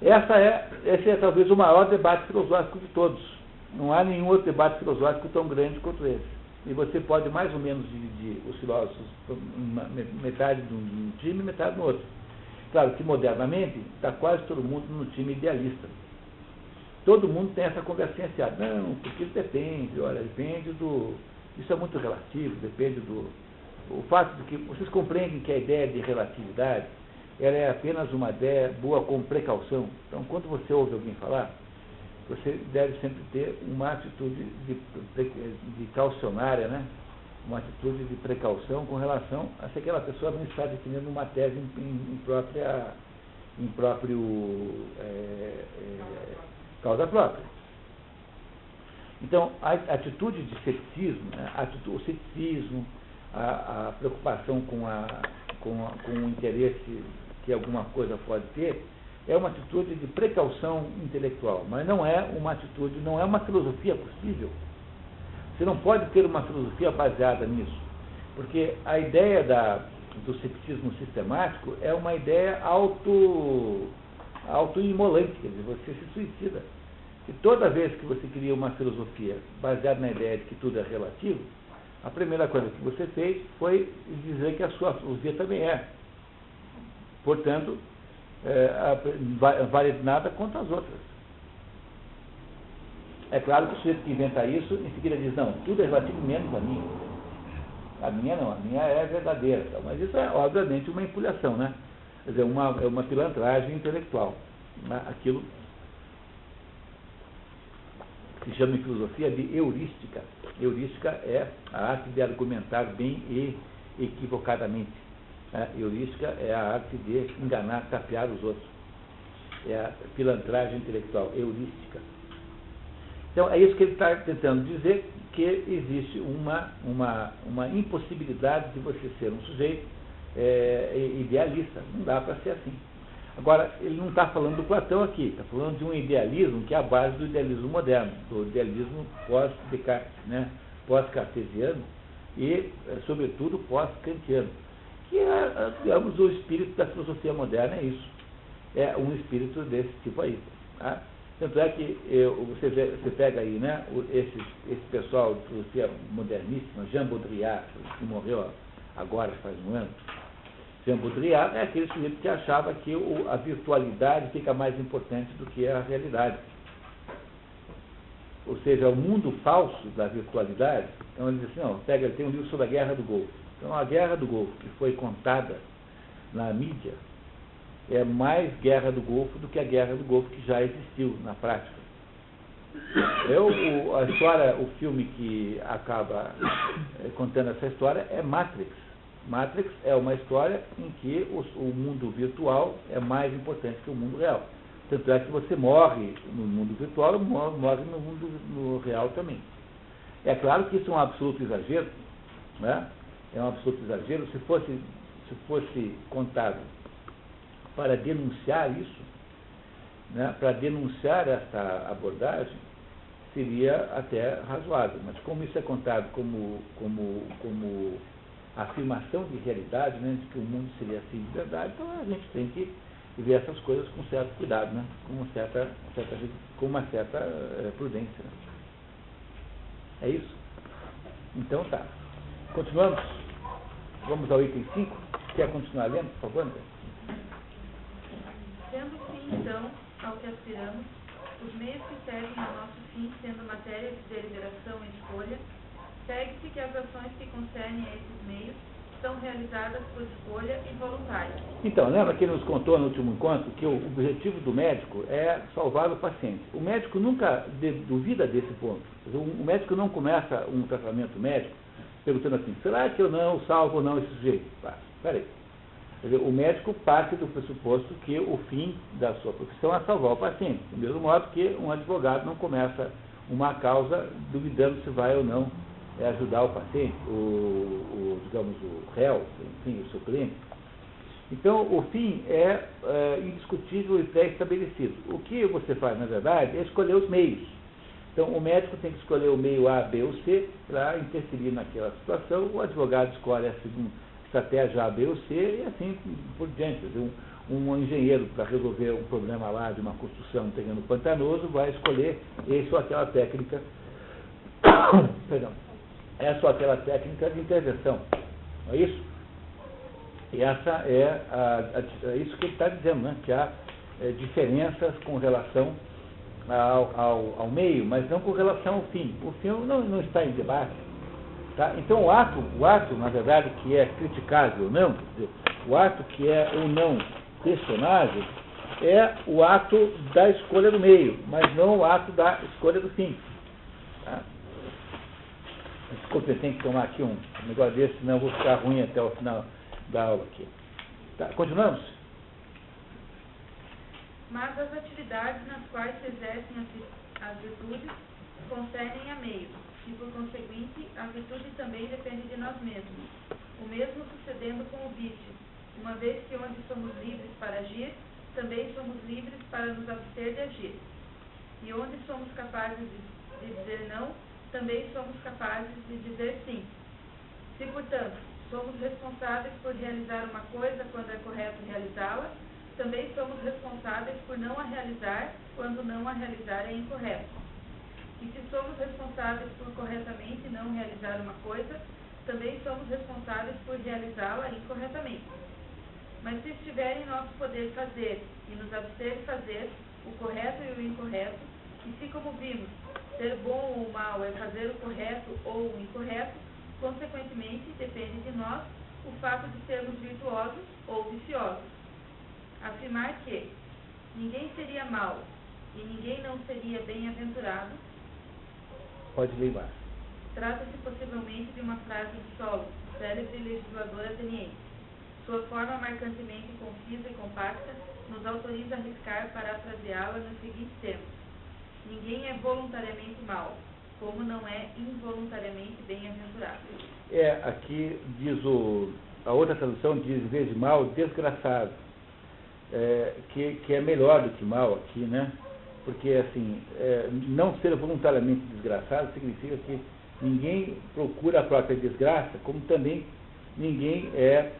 Esse é talvez o maior debate filosófico de todos. Não há nenhum outro debate filosófico tão grande quanto esse. E você pode mais ou menos dividir os filósofos em metade de um time e metade no outro. Claro que modernamente está quase todo mundo no time idealista. Todo mundo tem essa conversinha assim, não, porque depende, olha, depende do... Isso é muito relativo, depende do... O fato de que vocês compreendem que a ideia de relatividade ela é apenas uma ideia boa com precaução. Então, quando você ouve alguém falar, você deve sempre ter uma atitude de caucionária, né? Uma atitude de precaução com relação a se aquela pessoa não está definindo uma tese em causa própria. Então, a atitude de ceticismo, né? O ceticismo, a preocupação com o interesse que alguma coisa pode ter, é uma atitude de precaução intelectual, mas não é uma atitude, não é uma filosofia possível. Você não pode ter uma filosofia baseada nisso, porque a ideia do ceticismo sistemático é uma ideia autoimolante, quer dizer, você se suicida. E toda vez que você cria uma filosofia baseada na ideia de que tudo é relativo, a primeira coisa que você fez foi dizer que a sua filosofia também é. Portanto, vale nada contra as outras. É claro que o sujeito que inventa isso, em seguida diz, não, tudo é relativo menos a minha. A minha não, a minha é verdadeira. Mas isso é, obviamente, uma empulhação, né? Quer dizer, é uma pilantragem intelectual. Né? Aquilo que se chama em filosofia de heurística. Heurística é a arte de argumentar bem e equivocadamente. A heurística é a arte de enganar, tapear os outros. É a pilantragem intelectual, heurística. Então, é isso que ele está tentando dizer, que existe uma impossibilidade de você ser um sujeito idealista. Não dá para ser assim. Agora, ele não está falando do Platão aqui, está falando de um idealismo que é a base do idealismo moderno, do idealismo pós-Descartes, né? Pós-cartesiano e, sobretudo, pós-kantiano. Que é, digamos, o espírito da filosofia moderna, é isso. É um espírito desse tipo aí. Tá? Tanto é que você pega aí, né, esse pessoal de filosofia moderníssima, Jean Baudrillard, que morreu agora, faz um ano, Jean Baudrillard é aquele sujeito que achava que a virtualidade fica mais importante do que a realidade. Ou seja, o mundo falso da virtualidade. Então ele diz assim, não, ele tem um livro sobre a Guerra do Golfo. Então a Guerra do Golfo que foi contada na mídia é mais Guerra do Golfo do que a Guerra do Golfo que já existiu na prática. A história, o filme que acaba contando essa história é Matrix. Matrix é uma história em que o mundo virtual é mais importante que o mundo real. Tanto é que você morre no mundo virtual, morre no real também. É claro que isso é um absoluto exagero, né? É um absoluto exagero. Se fosse contado para denunciar isso, né? Para denunciar essa abordagem, seria até razoável. Mas como isso é contado como afirmação de realidade, né? De que o mundo seria assim de verdade, então a gente tem que ver essas coisas com certo cuidado, né? Com uma certa prudência. Né? É isso? Então tá. Continuamos? Vamos ao item 5. Quer continuar lendo, por favor, André? Sendo o fim, então, ao que aspiramos, os meios que servem ao nosso fim sendo matéria de deliberação e escolha, segue-se que as ações que concernem a esses meios são realizadas por escolha involuntária. Então, lembra que ele nos contou no último encontro que o objetivo do médico é salvar o paciente. O médico nunca duvida desse ponto. O médico não começa um tratamento médico perguntando assim, será que eu não salvo ou não esse sujeito? Peraí. O médico parte do pressuposto que o fim da sua profissão é salvar o paciente. Do mesmo modo que um advogado não começa uma causa duvidando se vai ou não ajudar o paciente, digamos, o réu, enfim, o seu cliente. Então, o fim é indiscutível e pré-estabelecido. O que você faz, na verdade, é escolher os meios. Então, o médico tem que escolher o meio A, B ou C para interferir naquela situação. O advogado escolhe a estratégia A, B ou C e assim por diante. Um engenheiro, para resolver um problema lá de uma construção, um terreno pantanoso, vai escolher essa ou aquela técnica. Perdão. Essa ou aquela técnica de intervenção. Não é isso? E essa é isso que ele está dizendo, né? Que há diferenças com relação ao meio, mas não com relação ao fim. O fim não está em debate. Tá? Então o ato, na verdade, que é criticável ou não, quer dizer, o ato que é ou não questionável, é o ato da escolha do meio, mas não o ato da escolha do fim. Tá? Desculpe, eu tenho que tomar aqui um negócio desse, senão eu vou ficar ruim até o final da aula aqui. Tá, continuamos? Mas as atividades nas quais se exercem as virtudes concernem a meios, e por conseguinte a virtude também depende de nós mesmos. O mesmo sucedendo com o vício, uma vez que onde somos livres para agir, também somos livres para nos abster de agir. E onde somos capazes de dizer não, também somos capazes de dizer sim. Se, portanto, somos responsáveis por realizar uma coisa quando é correto realizá-la, também somos responsáveis por não a realizar quando não a realizar é incorreto. E se somos responsáveis por corretamente não realizar uma coisa, também somos responsáveis por realizá-la incorretamente. Mas se estiver em nosso poder fazer e nos abster de fazer o correto e o incorreto, e se, como vimos, ser bom ou mal é fazer o correto ou o incorreto, consequentemente depende de nós o fato de sermos virtuosos ou viciosos. Afirmar que ninguém seria mau e ninguém não seria bem-aventurado. Pode ler embaixo. Trata-se possivelmente de uma frase de Solon, célebre legislador ateniense. Sua forma marcantemente concisa e compacta nos autoriza a arriscar parafraseá-la nos seguintes termos: ninguém é voluntariamente mau, como não é involuntariamente bem-aventurado. Aqui diz a outra tradução diz, em vez de mal, desgraçado, que é melhor do que mal aqui, né? Porque, assim, não ser voluntariamente desgraçado significa que ninguém procura a própria desgraça, como também ninguém é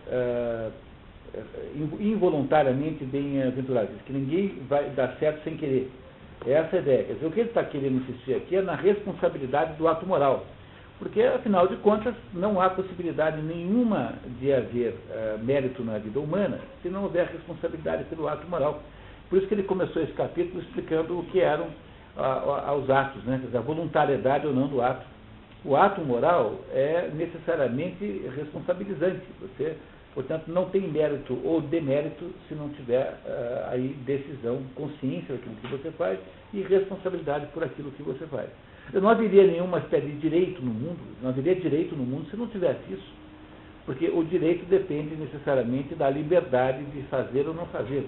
involuntariamente bem-aventurado. Que ninguém vai dar certo sem querer. Essa é a ideia. Quer dizer, o que ele está querendo insistir aqui é na responsabilidade do ato moral. Porque, afinal de contas, não há possibilidade nenhuma de haver mérito na vida humana se não houver responsabilidade pelo ato moral. Por isso que ele começou esse capítulo explicando o que eram os atos, né? Quer dizer, a voluntariedade ou não do ato. O ato moral é necessariamente responsabilizante. Você, portanto, não tem mérito ou demérito se não tiver aí decisão, consciência daquilo que você faz e responsabilidade por aquilo que você faz. Não haveria nenhuma espécie de direito no mundo, não haveria direito no mundo se não tivesse isso. Porque o direito depende necessariamente da liberdade de fazer ou não fazer.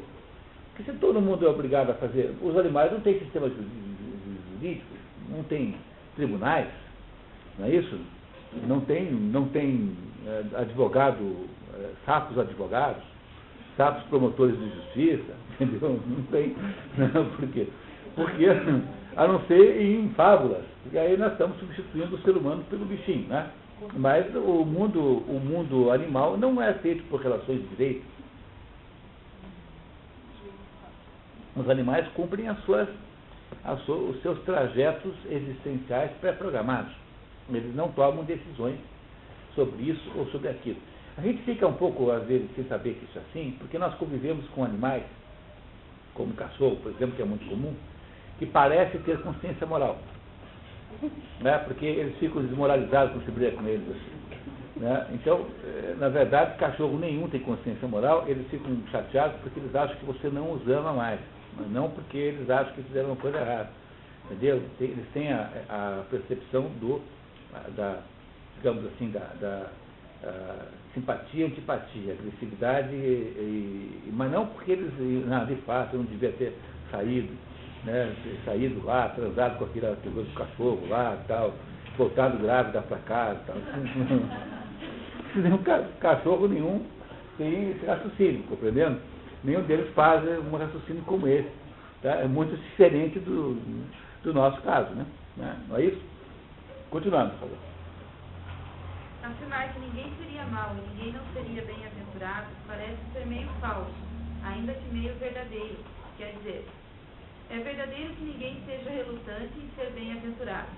Porque se todo mundo é obrigado a fazer, os animais não têm sistema jurídico, não tem tribunais, não é isso? Não tem advogado, sapos advogados, sapos promotores de justiça, entendeu? Não tem. Não, por quê? Porque, a não ser em fábulas, porque aí nós estamos substituindo o ser humano pelo bichinho, né? Mas o mundo animal não é feito por relações de direito. Os animais cumprem os seus trajetos existenciais pré-programados. Eles não tomam decisões sobre isso ou sobre aquilo. A gente fica um pouco, às vezes, sem saber que isso é assim, porque nós convivemos com animais, como cachorro, por exemplo, que é muito comum, que parece ter consciência moral. Né? Porque eles ficam desmoralizados quando se briga com eles. Assim, né? Então, na verdade, cachorro nenhum tem consciência moral, eles ficam chateados porque eles acham que você não os ama mais, mas não porque eles acham que fizeram uma coisa errada. Entendeu? Eles têm a percepção da simpatia e antipatia, agressividade, mas não porque eles, de fato, eu não devia ter saído, né, saído lá, transado com aquele coisa do cachorro lá, tal, voltado grávida para casa, tal. Cachorro nenhum tem esse raciocínio, compreendendo? Nenhum deles faz um raciocínio como esse. Tá? É muito diferente do nosso caso, né? Não é isso? Continuando, por favor. Afirmar que ninguém seria mau e ninguém não seria bem-aventurado parece ser meio falso, ainda que meio verdadeiro. Quer dizer, é verdadeiro que ninguém seja relutante em ser bem-aventurado,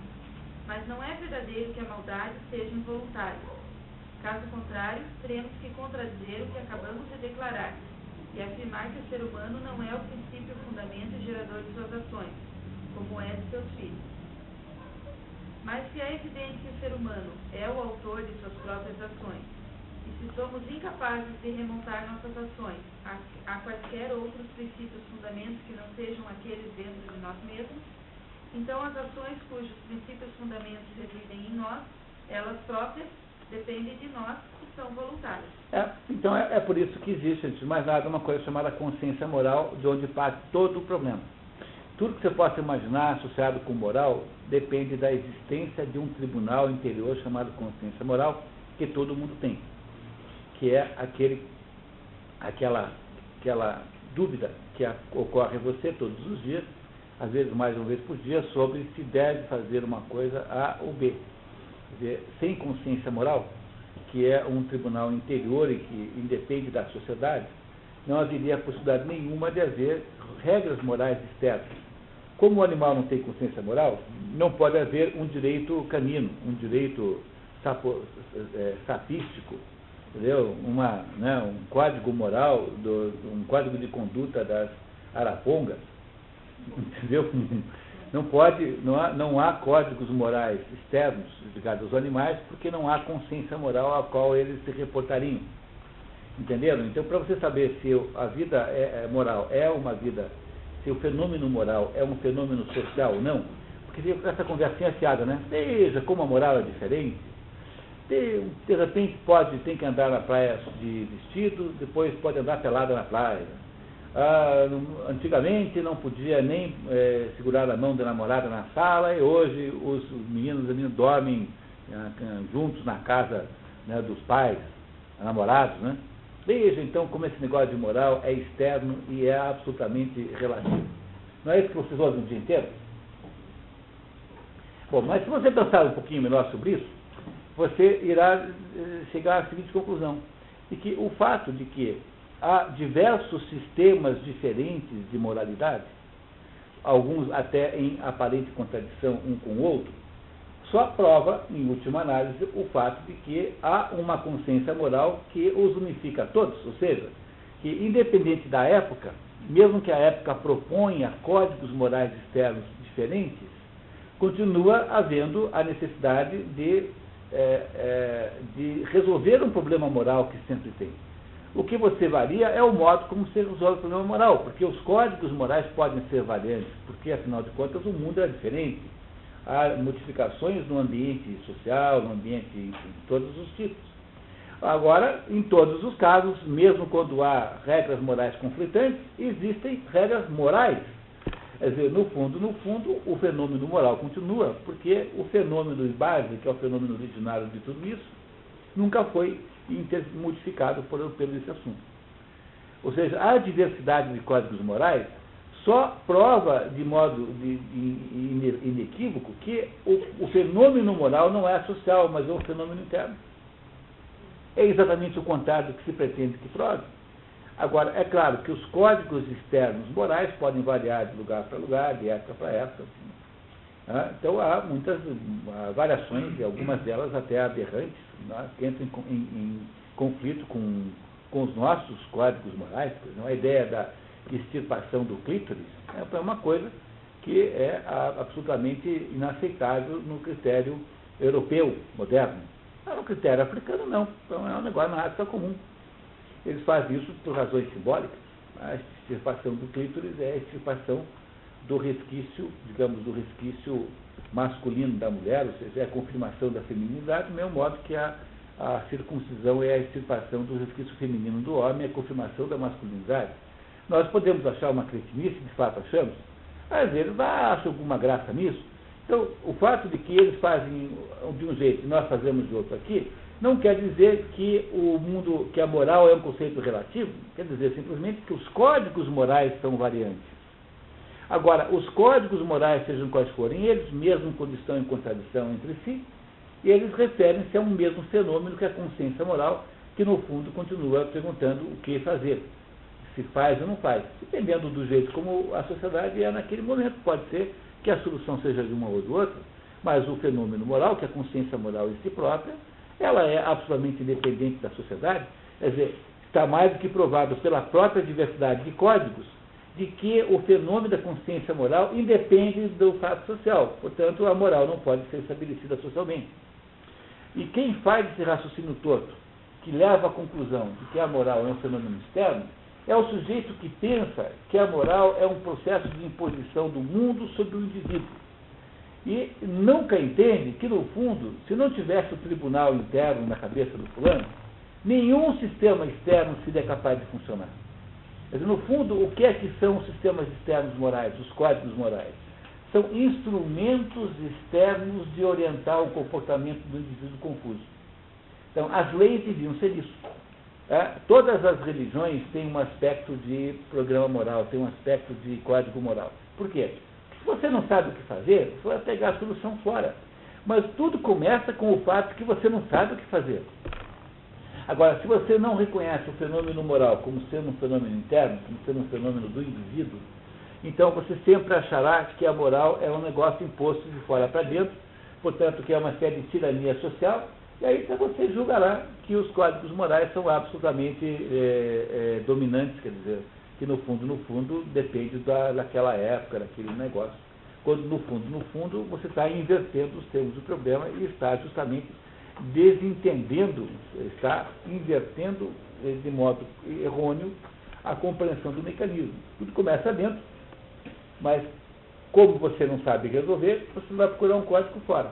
mas não é verdadeiro que a maldade seja involuntária. Caso contrário, teremos que contradizer o que acabamos de declarar e afirmar que o ser humano não é o princípio, fundamento e gerador de suas ações, como é de seus filhos. Mas se é evidente que o ser humano é o autor de suas próprias ações, e se somos incapazes de remontar nossas ações a quaisquer outros princípios, fundamentos que não sejam aqueles dentro de nós mesmos, então as ações cujos princípios, fundamentos residem em nós, elas próprias, dependem de nós e são voluntárias. Então é por isso que existe, antes de mais nada, uma coisa chamada consciência moral, de onde parte todo o problema. Tudo que você possa imaginar associado com moral depende da existência de um tribunal interior chamado consciência moral, que todo mundo tem, que é aquela dúvida que ocorre em você todos os dias, às vezes mais uma vez por dia, sobre se deve fazer uma coisa A ou B. Quer dizer, sem consciência moral, que é um tribunal interior e que independe da sociedade, não haveria possibilidade nenhuma de haver regras morais externas. Como o animal não tem consciência moral, não pode haver um direito canino, um direito sapístico, entendeu? Um código moral, um código de conduta das arapongas, entendeu? Não há códigos morais externos ligados aos animais, porque não há consciência moral a qual eles se reportariam. Entenderam? Então, para você saber se a vida moral é uma vida, se o fenômeno moral é um fenômeno social ou não, porque fica essa conversinha fiada, né? Veja como a moral é diferente. De repente tem que andar na praia de vestido, depois pode andar pelada na praia. Antigamente não podia nem segurar a mão da namorada na sala, e hoje os meninos dormem juntos na casa, né, dos pais, namorados, né? Veja então como esse negócio de moral é externo e é absolutamente relativo. Não é isso que vocês ouvem o dia inteiro? Bom, mas se você pensar um pouquinho melhor sobre isso, você irá chegar à seguinte conclusão, de que o fato de que há diversos sistemas diferentes de moralidade, alguns até em aparente contradição um com o outro, só prova, em última análise, o fato de que há uma consciência moral que os unifica a todos, ou seja, que independente da época, mesmo que a época proponha códigos morais externos diferentes, continua havendo a necessidade de resolver um problema moral que sempre tem. O que você varia é o modo como se resolve o problema moral, porque os códigos morais podem ser variantes, porque, afinal de contas, o mundo é diferente. Há modificações no ambiente social, no ambiente de todos os tipos. Agora, em todos os casos, mesmo quando há regras morais conflitantes, existem regras morais. Quer dizer, no fundo, o fenômeno moral continua, porque o fenômeno de base, que é o fenômeno originário de tudo isso, nunca foi modificado pelo esse assunto. Ou seja, a diversidade de códigos morais só prova de modo inequívoco que o fenômeno moral não é social, mas é um fenômeno interno. É exatamente o contrário do que se pretende que prove. Agora, é claro que os códigos externos morais podem variar de lugar para lugar, de época para época. Então, há muitas variações, e algumas delas até aberrantes, que entram em conflito com os nossos códigos morais. Por exemplo, a ideia da extirpação do clítoris é uma coisa que é absolutamente inaceitável no critério europeu moderno. No critério africano, não. Então, é um negócio na África comum. Eles fazem isso por razões simbólicas. A extirpação do clítoris é a extirpação do resquício, digamos, do resquício masculino da mulher, ou seja, é a confirmação da feminilidade, do mesmo modo que a circuncisão é a extirpação do resquício feminino do homem, é a confirmação da masculinidade. Nós podemos achar uma cretinice, de fato achamos, às vezes acham alguma graça nisso. Então, o fato de que eles fazem de um jeito e nós fazemos de outro aqui, não quer dizer que que a moral é um conceito relativo, quer dizer simplesmente que os códigos morais são variantes. Agora, os códigos morais, sejam quais forem eles, mesmo quando estão em contradição entre si, eles referem-se a um mesmo fenômeno que é a consciência moral, que no fundo continua perguntando o que fazer, se faz ou não faz, dependendo do jeito como a sociedade é naquele momento. Pode ser que a solução seja de uma ou de outra, mas o fenômeno moral, que é a consciência moral em si própria, ela é absolutamente independente da sociedade. Quer dizer, está mais do que provado pela própria diversidade de códigos de que o fenômeno da consciência moral independe do fato social. Portanto, a moral não pode ser estabelecida socialmente. E quem faz esse raciocínio torto, que leva à conclusão de que a moral é um fenômeno externo, é o sujeito que pensa que a moral é um processo de imposição do mundo sobre o indivíduo. E nunca entende que, no fundo, se não tivesse o tribunal interno na cabeça do fulano, nenhum sistema externo seria capaz de funcionar. Mas, no fundo, o que é que são os sistemas externos morais, os códigos morais? São instrumentos externos de orientar o comportamento do indivíduo confuso. Então, as leis deviam ser isso. Todas as religiões têm um aspecto de programa moral, têm um aspecto de código moral. Por quê? Se você não sabe o que fazer, você vai pegar a solução fora. Mas tudo começa com o fato que você não sabe o que fazer. Agora, se você não reconhece o fenômeno moral como sendo um fenômeno interno, como sendo um fenômeno do indivíduo, então você sempre achará que a moral é um negócio imposto de fora para dentro, portanto, que é uma série de tirania social, e aí você julgará que os códigos morais são absolutamente dominantes, quer dizer, que no fundo, depende daquela época, daquele negócio. Quando, no fundo, você está invertendo os termos do problema e está justamente desentendendo, está invertendo de modo errôneo a compreensão do mecanismo. Tudo começa dentro, mas como você não sabe resolver, você vai procurar um código fora.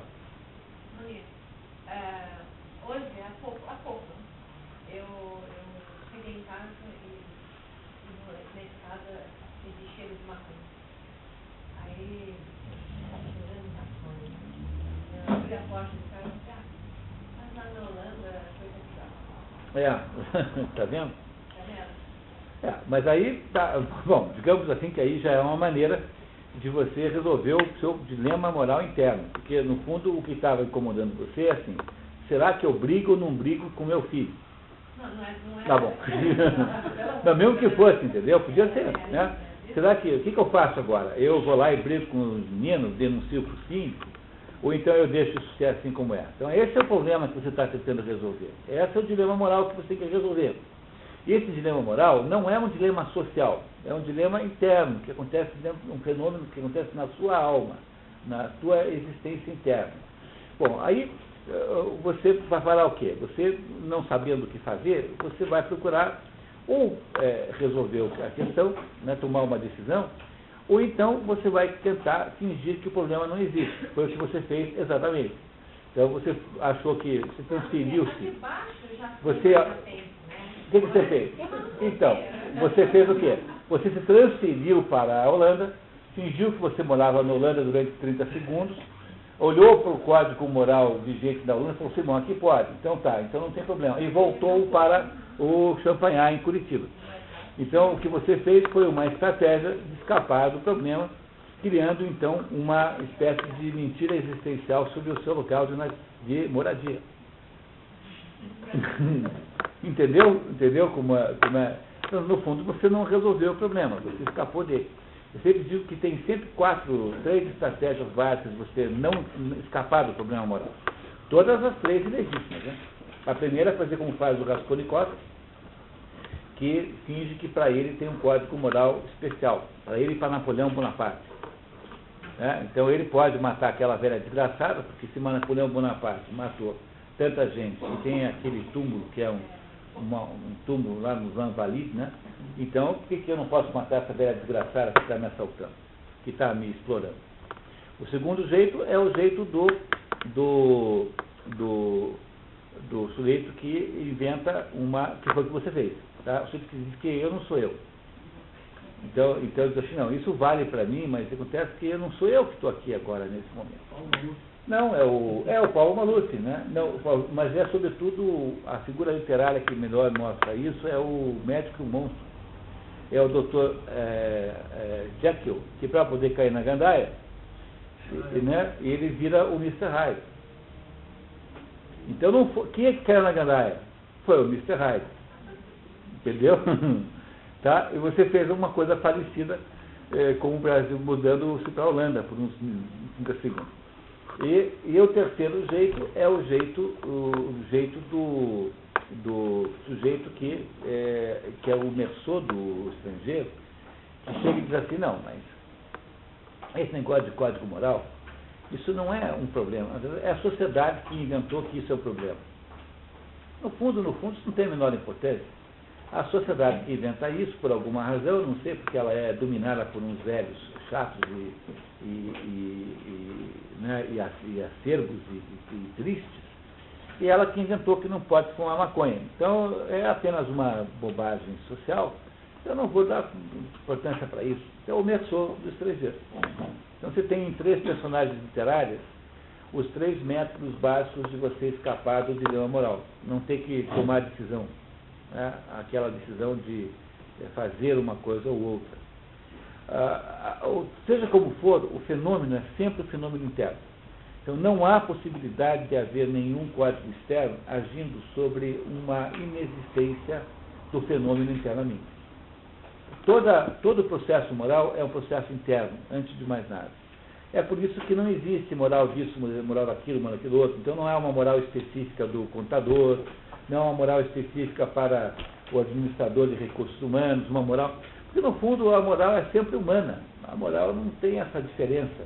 Hoje, há pouco, eu cheguei em casa e na escada senti cheiro de maconha. Aí, cheirando maconha. Eu abri a porta do carro e disse, mas lá na Holanda foi legal. Tá vendo? Tá vendo? Mas aí, bom, digamos assim que aí já é uma maneira de você resolver o seu dilema moral interno. Porque, no fundo, o que estava incomodando você é assim, será que eu brigo ou não brigo com meu filho? Não é. Tá bom. Não, mesmo que fosse, entendeu? Podia ser, né? Será que, o que eu faço agora? Eu vou lá e brigo com os meninos, denuncio para o síndico? ou então eu deixo isso ser assim como é. Então esse é o problema que você está tentando resolver. Esse é o dilema moral que você tem que resolver. E esse dilema moral não é um dilema social, é um dilema interno, que acontece dentro de um fenômeno que acontece na sua alma, na sua existência interna. Bom, aí você vai falar o quê? Você, não sabendo o que fazer, você vai procurar ou resolver a questão, né, tomar uma decisão, ou então você vai tentar fingir que o problema não existe. Foi o que você fez exatamente. Então você achou que você transferiu-se. Você, o que você fez? Então, você fez o quê? Você se transferiu para a Holanda, fingiu que você morava na Holanda durante 30 segundos, olhou para o código moral vigente da Holanda e falou, Simão, aqui pode. Então tá, então não tem problema. E voltou para o Champanhar, em Curitiba. Então, o que você fez foi uma estratégia de escapar do problema, criando, então, uma espécie de mentira existencial sobre o seu local de moradia. Entendeu? Entendeu como é? Então, no fundo, você não resolveu o problema, você escapou dele. Eu sempre digo que tem sempre 3 estratégias básicas de você não escapar do problema moral. Todas as 3 legítimas, né? A primeira é fazer como faz o Raskolnikov, que finge que para ele tem um código moral especial, para ele e para Napoleão Bonaparte. Então ele pode matar aquela velha desgraçada, porque se Napoleão Bonaparte matou tanta gente e tem aquele túmulo que é um túmulo lá nos Invalides, né? Então por que eu não posso matar essa velha desgraçada que está me assaltando, que está me explorando? O segundo jeito é o jeito do sujeito que inventa que foi o que você fez. Tá? O sujeito que diz que eu não sou eu. Então eu digo assim, não, isso vale para mim, mas acontece que não sou eu que estou aqui agora, nesse momento. Não, é o Paulo Maluf, né? Não, mas é sobretudo a figura literária que melhor mostra isso, é o médico e o monstro. É o Dr. Jekyll, que para poder cair na gandaia, né, ele vira o Mr. Hyde. Então quem é que caiu na gandaia? Foi o Mr. Hyde. Entendeu? Tá? E você fez uma coisa parecida com o Brasil mudando-se para a Holanda por uns 30 segundos. E o terceiro jeito é o jeito do sujeito que é o mersô do estrangeiro, que chega e diz assim, não, mas esse negócio de código moral, isso não é um problema, é a sociedade que inventou que isso é o problema. No fundo, isso não tem a menor importância. A sociedade que inventa isso, por alguma razão, não sei, porque ela é dominada por uns velhos chatos e acerbos e tristes, e ela que inventou que não pode fumar maconha. Então, é apenas uma bobagem social, eu não vou dar importância para isso. É o mersô do estrangeiro. Então, você tem em 3 personagens literárias os 3 métodos básicos de você escapar do dilema moral. Não ter que tomar decisão. Aquela decisão de fazer uma coisa ou outra. Seja como for, o fenômeno é sempre o fenômeno interno. Então não há possibilidade de haver nenhum código externo agindo sobre uma inexistência do fenômeno internamente. Todo processo moral é um processo interno, antes de mais nada. É por isso que não existe moral disso, moral daquilo, moral daquilo outro. Então não há uma moral específica do contador, não há uma moral específica para o administrador de recursos humanos, uma moral... Porque, no fundo, a moral é sempre humana. A moral não tem essa diferença.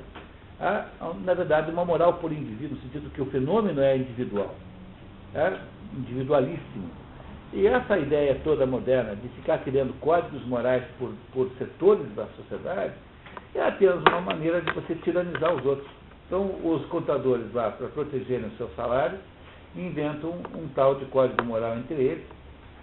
Há, na verdade, uma moral por indivíduo, no sentido que o fenômeno é individual. Individualíssimo. E essa ideia toda moderna de ficar criando códigos morais por setores da sociedade é apenas uma maneira de você tiranizar os outros. Então, os contadores lá, para protegerem os seus salários, inventam um tal de código moral entre eles,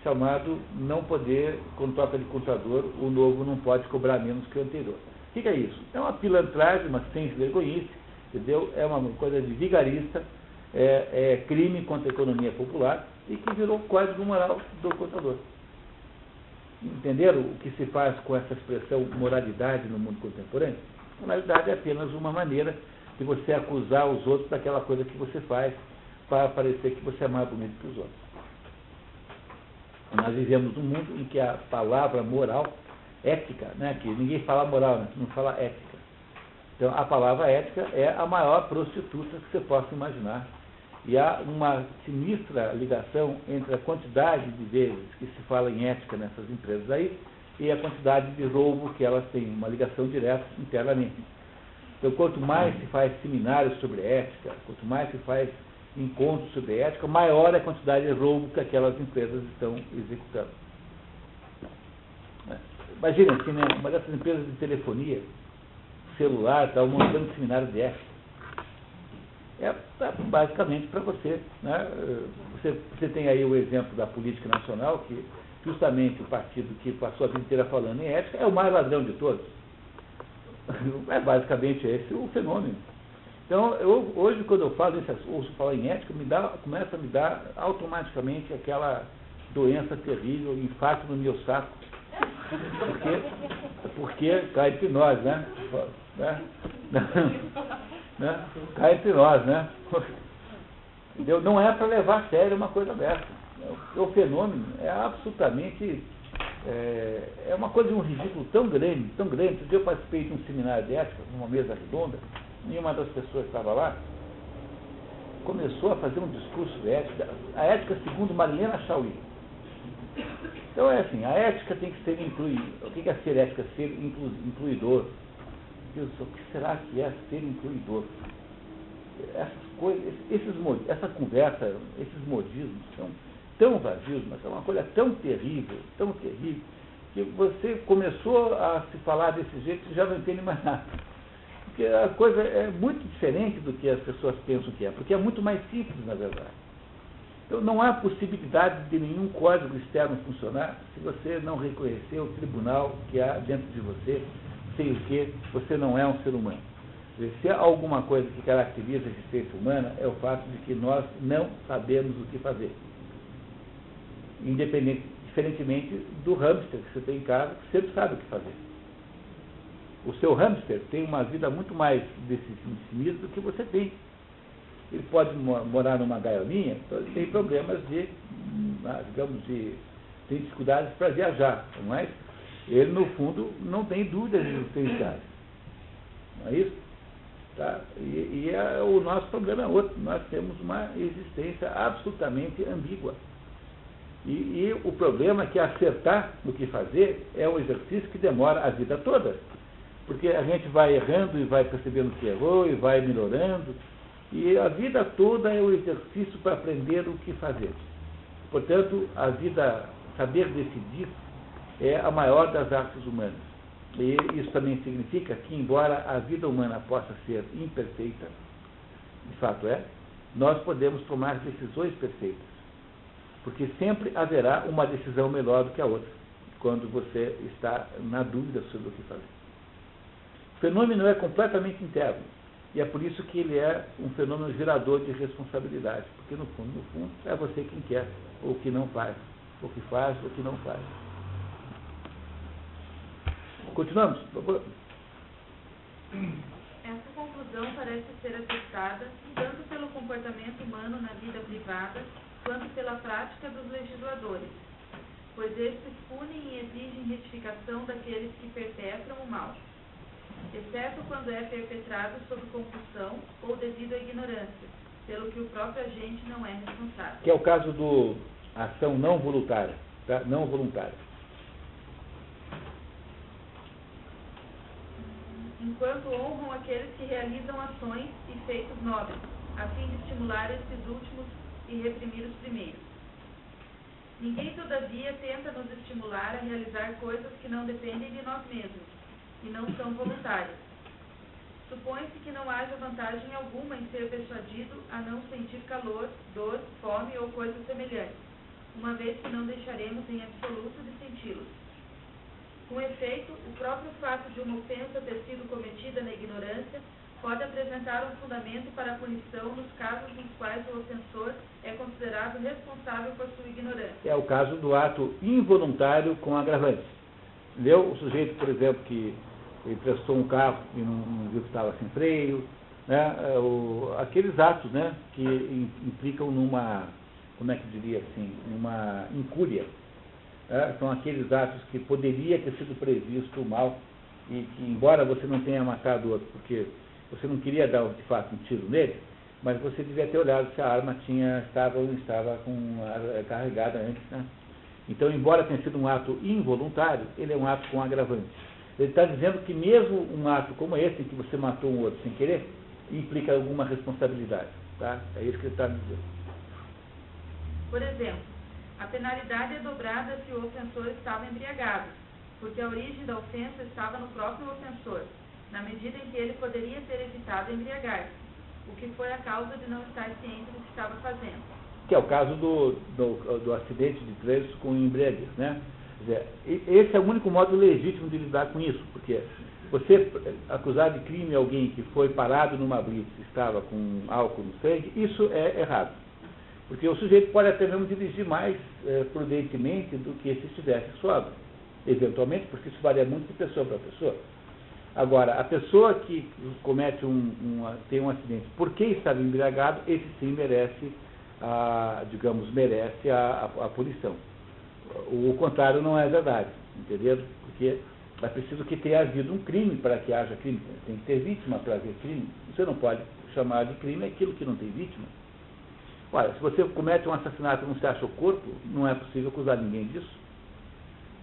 chamado não poder, quando toca de contador, o novo não pode cobrar menos que o anterior. O que é isso? É uma pilantragem, uma sem vergonhice, entendeu? É uma coisa de vigarista, é crime contra a economia popular e que virou código moral do contador. Entenderam o que se faz com essa expressão moralidade no mundo contemporâneo? Moralidade é apenas uma maneira de você acusar os outros daquela coisa que você faz para parecer que você é mais bonito que os outros. Nós vivemos num mundo em que a palavra moral, ética, né, que ninguém fala moral, né, não fala ética. Então, a palavra ética é a maior prostituta que você possa imaginar. E há uma sinistra ligação entre a quantidade de vezes que se fala em ética nessas empresas aí e a quantidade de roubo que elas têm, uma ligação direta internamente. Então, quanto mais se faz seminários sobre ética, quanto mais se faz encontros sobre ética, maior é a quantidade de roubo que aquelas empresas estão executando. Imagina assim, né, uma dessas empresas de telefonia, celular, está montando seminário de ética. É basicamente para você, né? Você tem aí o exemplo da política nacional, que justamente o partido que passou a vida inteira falando em ética é o mais ladrão de todos. É basicamente esse o fenômeno. Então, hoje, quando eu falo ouço falar em ética, começa a me dar automaticamente aquela doença terrível, infarto no meu saco. Porque cai entre nós, né? Cai entre nós, né? Entendeu? Não é para levar a sério uma coisa dessa. O fenômeno é absolutamente... É uma coisa de um ridículo tão grande, tão grande. Um dia eu participei de um seminário de ética, numa mesa redonda, e uma das pessoas que estava lá começou a fazer um discurso de ética, a ética segundo Marilena Chauí. Então é assim, a ética tem que ser incluída. O que é ser ética? Ser incluidor. Deus, o que será que é ser incluidor? Essas coisas, essa conversa, esses modismos são tão vazios, mas é uma coisa tão terrível, que você começou a se falar desse jeito e já não entende mais nada. Porque a coisa é muito diferente do que as pessoas pensam que é, porque é muito mais simples, na verdade. Então não há possibilidade de nenhum código externo funcionar se você não reconhecer o tribunal que há dentro de você, sem o que você não é um ser humano. Se há alguma coisa que caracteriza a existência humana, é o fato de que nós não sabemos o que fazer. Diferentemente do hamster que você tem em casa, que sempre sabe o que fazer. O seu hamster tem uma vida muito mais definida do que você tem. Ele pode morar numa gaiolinha, então ele tem problemas tem dificuldades para viajar, mas ele, no fundo, não tem dúvidas existenciais. Não é isso? Tá? O nosso problema é outro. Nós temos uma existência absolutamente ambígua. E o problema é que acertar no que fazer é um exercício que demora a vida toda. Porque a gente vai errando e vai percebendo que errou e vai melhorando. E a vida toda é o exercício para aprender o que fazer. Portanto, a vida, saber decidir, é a maior das artes humanas. E isso também significa que, embora a vida humana possa ser imperfeita, de fato nós podemos tomar decisões perfeitas. Porque sempre haverá uma decisão melhor do que a outra, quando você está na dúvida sobre o que fazer. O fenômeno é completamente interno. E é por isso que ele é um fenômeno gerador de responsabilidade. Porque, no fundo, é você quem quer, ou que não faz, ou que faz, ou que não faz. Continuamos, por favor. Essa conclusão parece ser atestada tanto pelo comportamento humano na vida privada, quanto pela prática dos legisladores, pois estes punem e exigem retificação daqueles que perpetram o mal, exceto quando é perpetrado sob compulsão ou devido à ignorância, pelo que o próprio agente não é responsável. Que é o caso do ação não voluntária, tá? Não voluntária. Enquanto honram aqueles que realizam ações e feitos nobres, a fim de estimular esses últimos e reprimir os primeiros. Ninguém, todavia, tenta nos estimular a realizar coisas que não dependem de nós mesmos e não são voluntárias. Supõe-se que não haja vantagem alguma em ser persuadido a não sentir calor, dor, fome ou coisas semelhantes, uma vez que não deixaremos em absoluto de senti-los. Com efeito, o próprio fato de uma ofensa ter sido cometida na ignorância pode apresentar um fundamento para a punição nos casos nos quais o ofensor é considerado responsável por sua ignorância. É o caso do ato involuntário com agravante. Entendeu? O sujeito, por exemplo, que emprestou um carro e não viu que estava sem freio, né? Aqueles atos, né, que implicam numa, como é que diria assim, numa incúria. São aqueles atos que poderia ter sido previsto o mal, e que, embora você não tenha matado o outro, porque você não queria dar, de fato, um tiro nele, mas você devia ter olhado se a arma estava ou não estava carregada antes, né? Então, embora tenha sido um ato involuntário, ele é um ato com agravante. Ele está dizendo que mesmo um ato como esse, em que você matou um outro sem querer, implica alguma responsabilidade. Tá? É isso que ele está dizendo. Por exemplo, a penalidade é dobrada se o ofensor estava embriagado, porque a origem da ofensa estava no próprio ofensor, na medida em que ele poderia ter evitado embriagar-se, o que foi a causa de não estar ciente do que estava fazendo. Que é o caso do acidente de trânsito com embriaguez, né? Quer dizer, esse é o único modo legítimo de lidar com isso, porque você acusar de crime alguém que foi parado numa blitz e estava com álcool no sangue, isso é errado. Porque o sujeito pode até mesmo dirigir mais prudentemente do que se estivesse sóbrio, eventualmente, porque isso varia muito de pessoa para pessoa. Agora, a pessoa que comete tem um acidente porque estava embriagado, esse sim merece merece a punição. O contrário não é verdade, entendeu? Porque é preciso que tenha havido um crime para que haja crime. Tem que ter vítima para haver crime. Você não pode chamar de crime aquilo que não tem vítima. Olha, se você comete um assassinato e não se acha o corpo, não é possível acusar ninguém disso.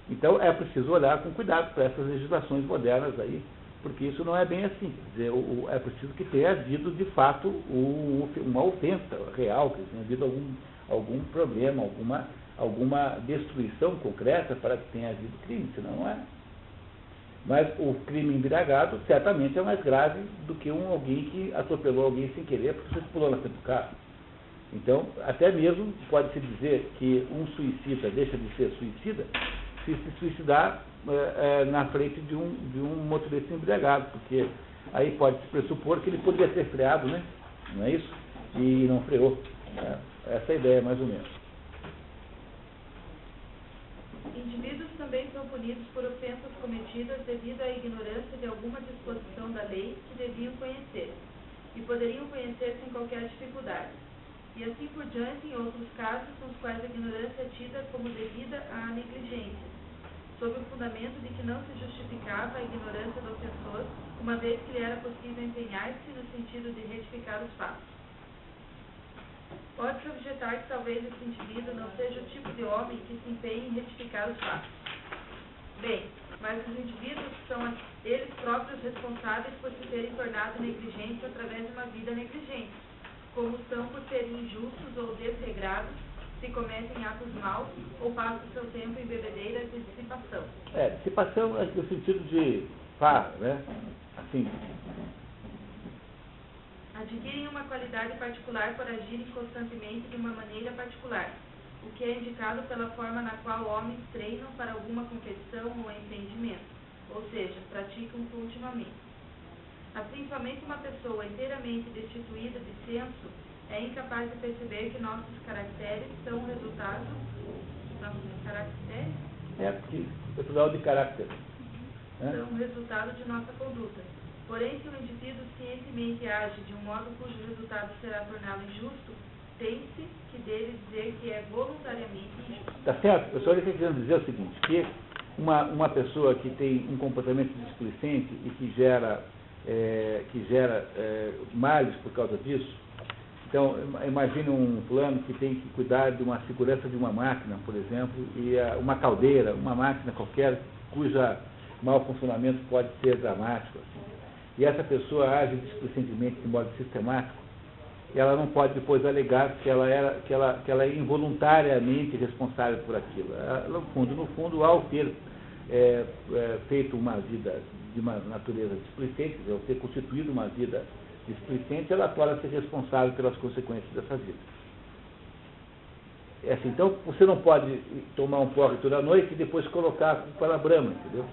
Então é preciso olhar com cuidado para essas legislações modernas aí, porque isso não é bem assim. Quer dizer, é preciso que tenha havido, de fato, uma ofensa real, que tenha havido algum problema, alguma destruição concreta para que tenha havido crime, senão não é. Mas o crime embriagado certamente é mais grave do que alguém que atropelou alguém sem querer porque você pulou na frente do carro. Então, até mesmo pode-se dizer que um suicida deixa de ser suicida se suicidar na frente de um motorista embriagado, porque aí pode-se pressupor que ele poderia ter freado, né? Não é isso? E não freou. Essa é a ideia, mais ou menos. Indivíduos também são punidos por ofensas cometidas devido à ignorância de alguma disposição da lei que deviam conhecer, e poderiam conhecer sem qualquer dificuldade. E assim por diante em outros casos nos quais a ignorância é tida como devida à negligência, sob o fundamento de que não se justificava a ignorância do ofensor, uma vez que lhe era possível empenhar-se no sentido de retificar os fatos. Pode-se objetar que talvez esse indivíduo não seja o tipo de homem que se empenhe em retificar os fatos. Bem, mas os indivíduos são eles próprios responsáveis por se terem tornado negligentes através de uma vida negligente, como são por serem injustos ou desregrados, se cometem atos maus ou passam seu tempo em bebedeiras de dissipação. Dissipação é no sentido de farra, né? Assim. Adquirem uma qualidade particular por agirem constantemente de uma maneira particular, o que é indicado pela forma na qual homens treinam para alguma competição ou empreendimento, ou seja, praticam continuamente. Assim, somente uma pessoa inteiramente destituída de senso é incapaz de perceber que nossos caracteres são o resultado... Nossos caracteres? Porque é plural de caráter. São o resultado de nossa conduta. Porém, se o indivíduo cientemente age de um modo cujo resultado será torná-lo injusto, tem-se que deve dizer que é voluntariamente injusto. Tá certo? Eu só estou querendo dizer o seguinte, que uma pessoa que tem um comportamento displicente e que gera males por causa disso. Então, imagine um fulano que tem que cuidar de uma segurança de uma máquina, por exemplo, e uma caldeira, uma máquina qualquer, cuja mau funcionamento pode ser dramático. Assim. E essa pessoa age displicentemente de modo sistemático, e ela não pode depois alegar que ela é involuntariamente responsável por aquilo. Ela, no fundo, ao ter feito uma vida de uma natureza displicente, ao ter constituído uma vida displicente, ela pode ser responsável pelas consequências dessa vida. Assim, então, você não pode tomar um porre toda noite e depois colocar a culpa na brama, entendeu?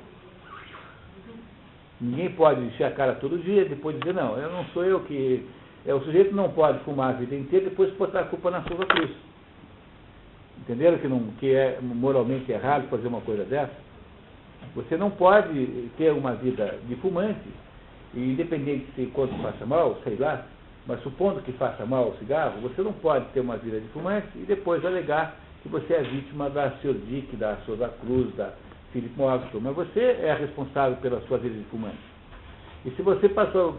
Ninguém pode encher a cara todo dia e depois dizer, não, eu não sou eu que... o sujeito não pode fumar a vida inteira e depois botar a culpa na sua cruz. Entenderam que é moralmente errado fazer uma coisa dessa? Você não pode ter uma vida de fumante, e independente de quanto faça mal, sei lá, mas supondo que faça mal o cigarro, você não pode ter uma vida de fumante e depois alegar que você é vítima da Sr. Dick, da Souza Cruz, da Philip Morris, mas você é responsável pela sua vida de fumante. E se você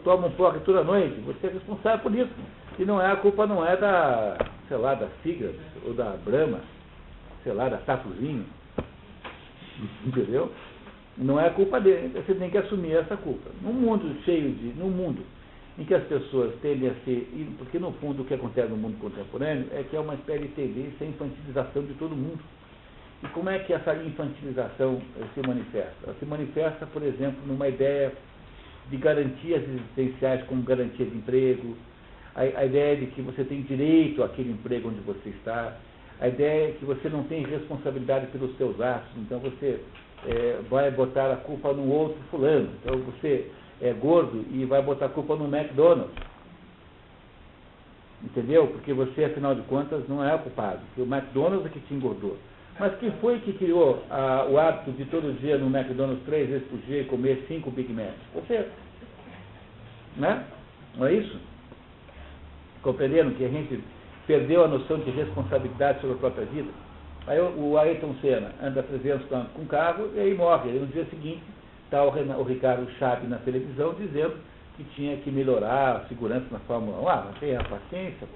toma um porre toda noite, você é responsável por isso. E a culpa não é da, sei lá, da Sigras, ou da Brahma, sei lá, da Tatuzinho. Entendeu? Não é a culpa dele. Você tem que assumir essa culpa. Num mundo em que as pessoas tendem a ser, porque no fundo o que acontece no mundo contemporâneo é que é uma espécie de tendência à infantilização de todo mundo. E como é que essa infantilização se manifesta? Ela se manifesta, por exemplo, numa ideia de garantias existenciais como garantia de emprego, a ideia de que você tem direito àquele emprego onde você está, a ideia de que você não tem responsabilidade pelos seus atos, então você vai botar a culpa no outro fulano. Então você é gordo e vai botar a culpa no McDonald's. Entendeu? Porque você, afinal de contas, não é o culpado. O McDonald's é que te engordou. Mas quem foi que criou o hábito de todo dia no McDonald's 3 vezes por dia comer 5 Big Macs? Você. Né? Não é isso? Compreenderam que a gente perdeu a noção de responsabilidade sobre a própria vida? Aí o Ayrton Senna anda 300 km com carro e aí morre. Aí no dia seguinte está o Ricardo Chaves na televisão dizendo que tinha que melhorar a segurança na Fórmula 1. Não tenha paciência.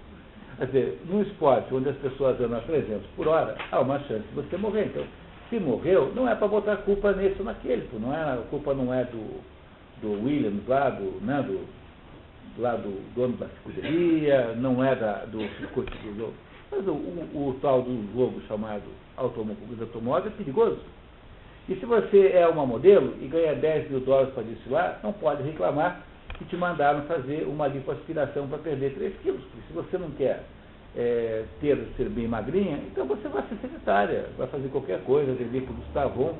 Quer dizer, num esporte onde as pessoas andam a 300 por hora, há uma chance de você morrer. Então, se morreu, não é para botar a culpa nesse ou naquele. A culpa não é do Williams lá, do dono da escuderia, não é do circuito do jogo. Mas o tal do jogo chamado automóvel é perigoso. E se você é uma modelo e ganha $10 mil para desfilar, não pode reclamar que te mandaram fazer uma lipoaspiração para perder 3 quilos. Porque se você não quer ser bem magrinha, então você vai ser secretária, vai fazer qualquer coisa, viver com o Gustavon.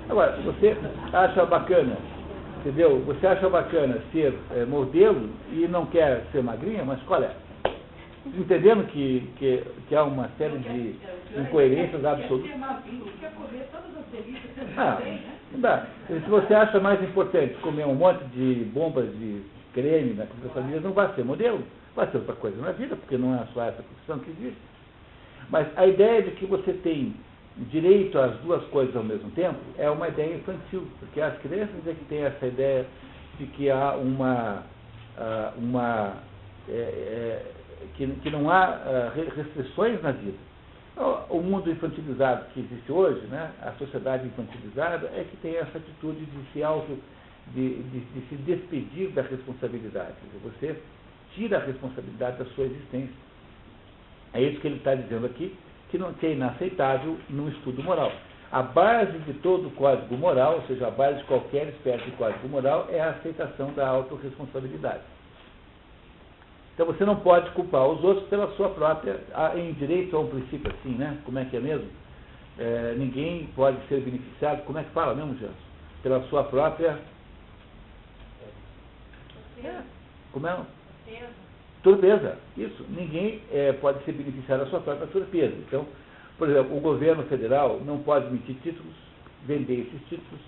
Agora, se você acha bacana, entendeu? Você acha bacana ser modelo e não quer ser magrinha, mas qual é? Entendendo que há uma série de incoerências absolutas. Não dá. Se você acha mais importante comer um monte de bombas de creme na família, não vai ser modelo, vai ser outra coisa na vida, porque não é só essa profissão que existe. Mas a ideia de que você tem direito às duas coisas ao mesmo tempo é uma ideia infantil, porque as crianças é que têm essa ideia de que há que não há restrições na vida. O mundo infantilizado que existe hoje, né, a sociedade infantilizada, é que tem essa atitude de se despedir da responsabilidade. Você tira a responsabilidade da sua existência. É isso que ele está dizendo aqui, que é inaceitável num estudo moral. A base de todo código moral, ou seja, a base de qualquer espécie de código moral, é a aceitação da autorresponsabilidade. Então você não pode culpar os outros pela sua própria, em direito a um princípio assim, né? Como é que é mesmo? Ninguém pode ser beneficiado, como é que fala mesmo, Gerson? Pela sua própria... Como é? Torpeza. Isso. Ninguém pode ser beneficiado da sua própria torpeza. Então, por exemplo, o governo federal não pode emitir títulos, vender esses títulos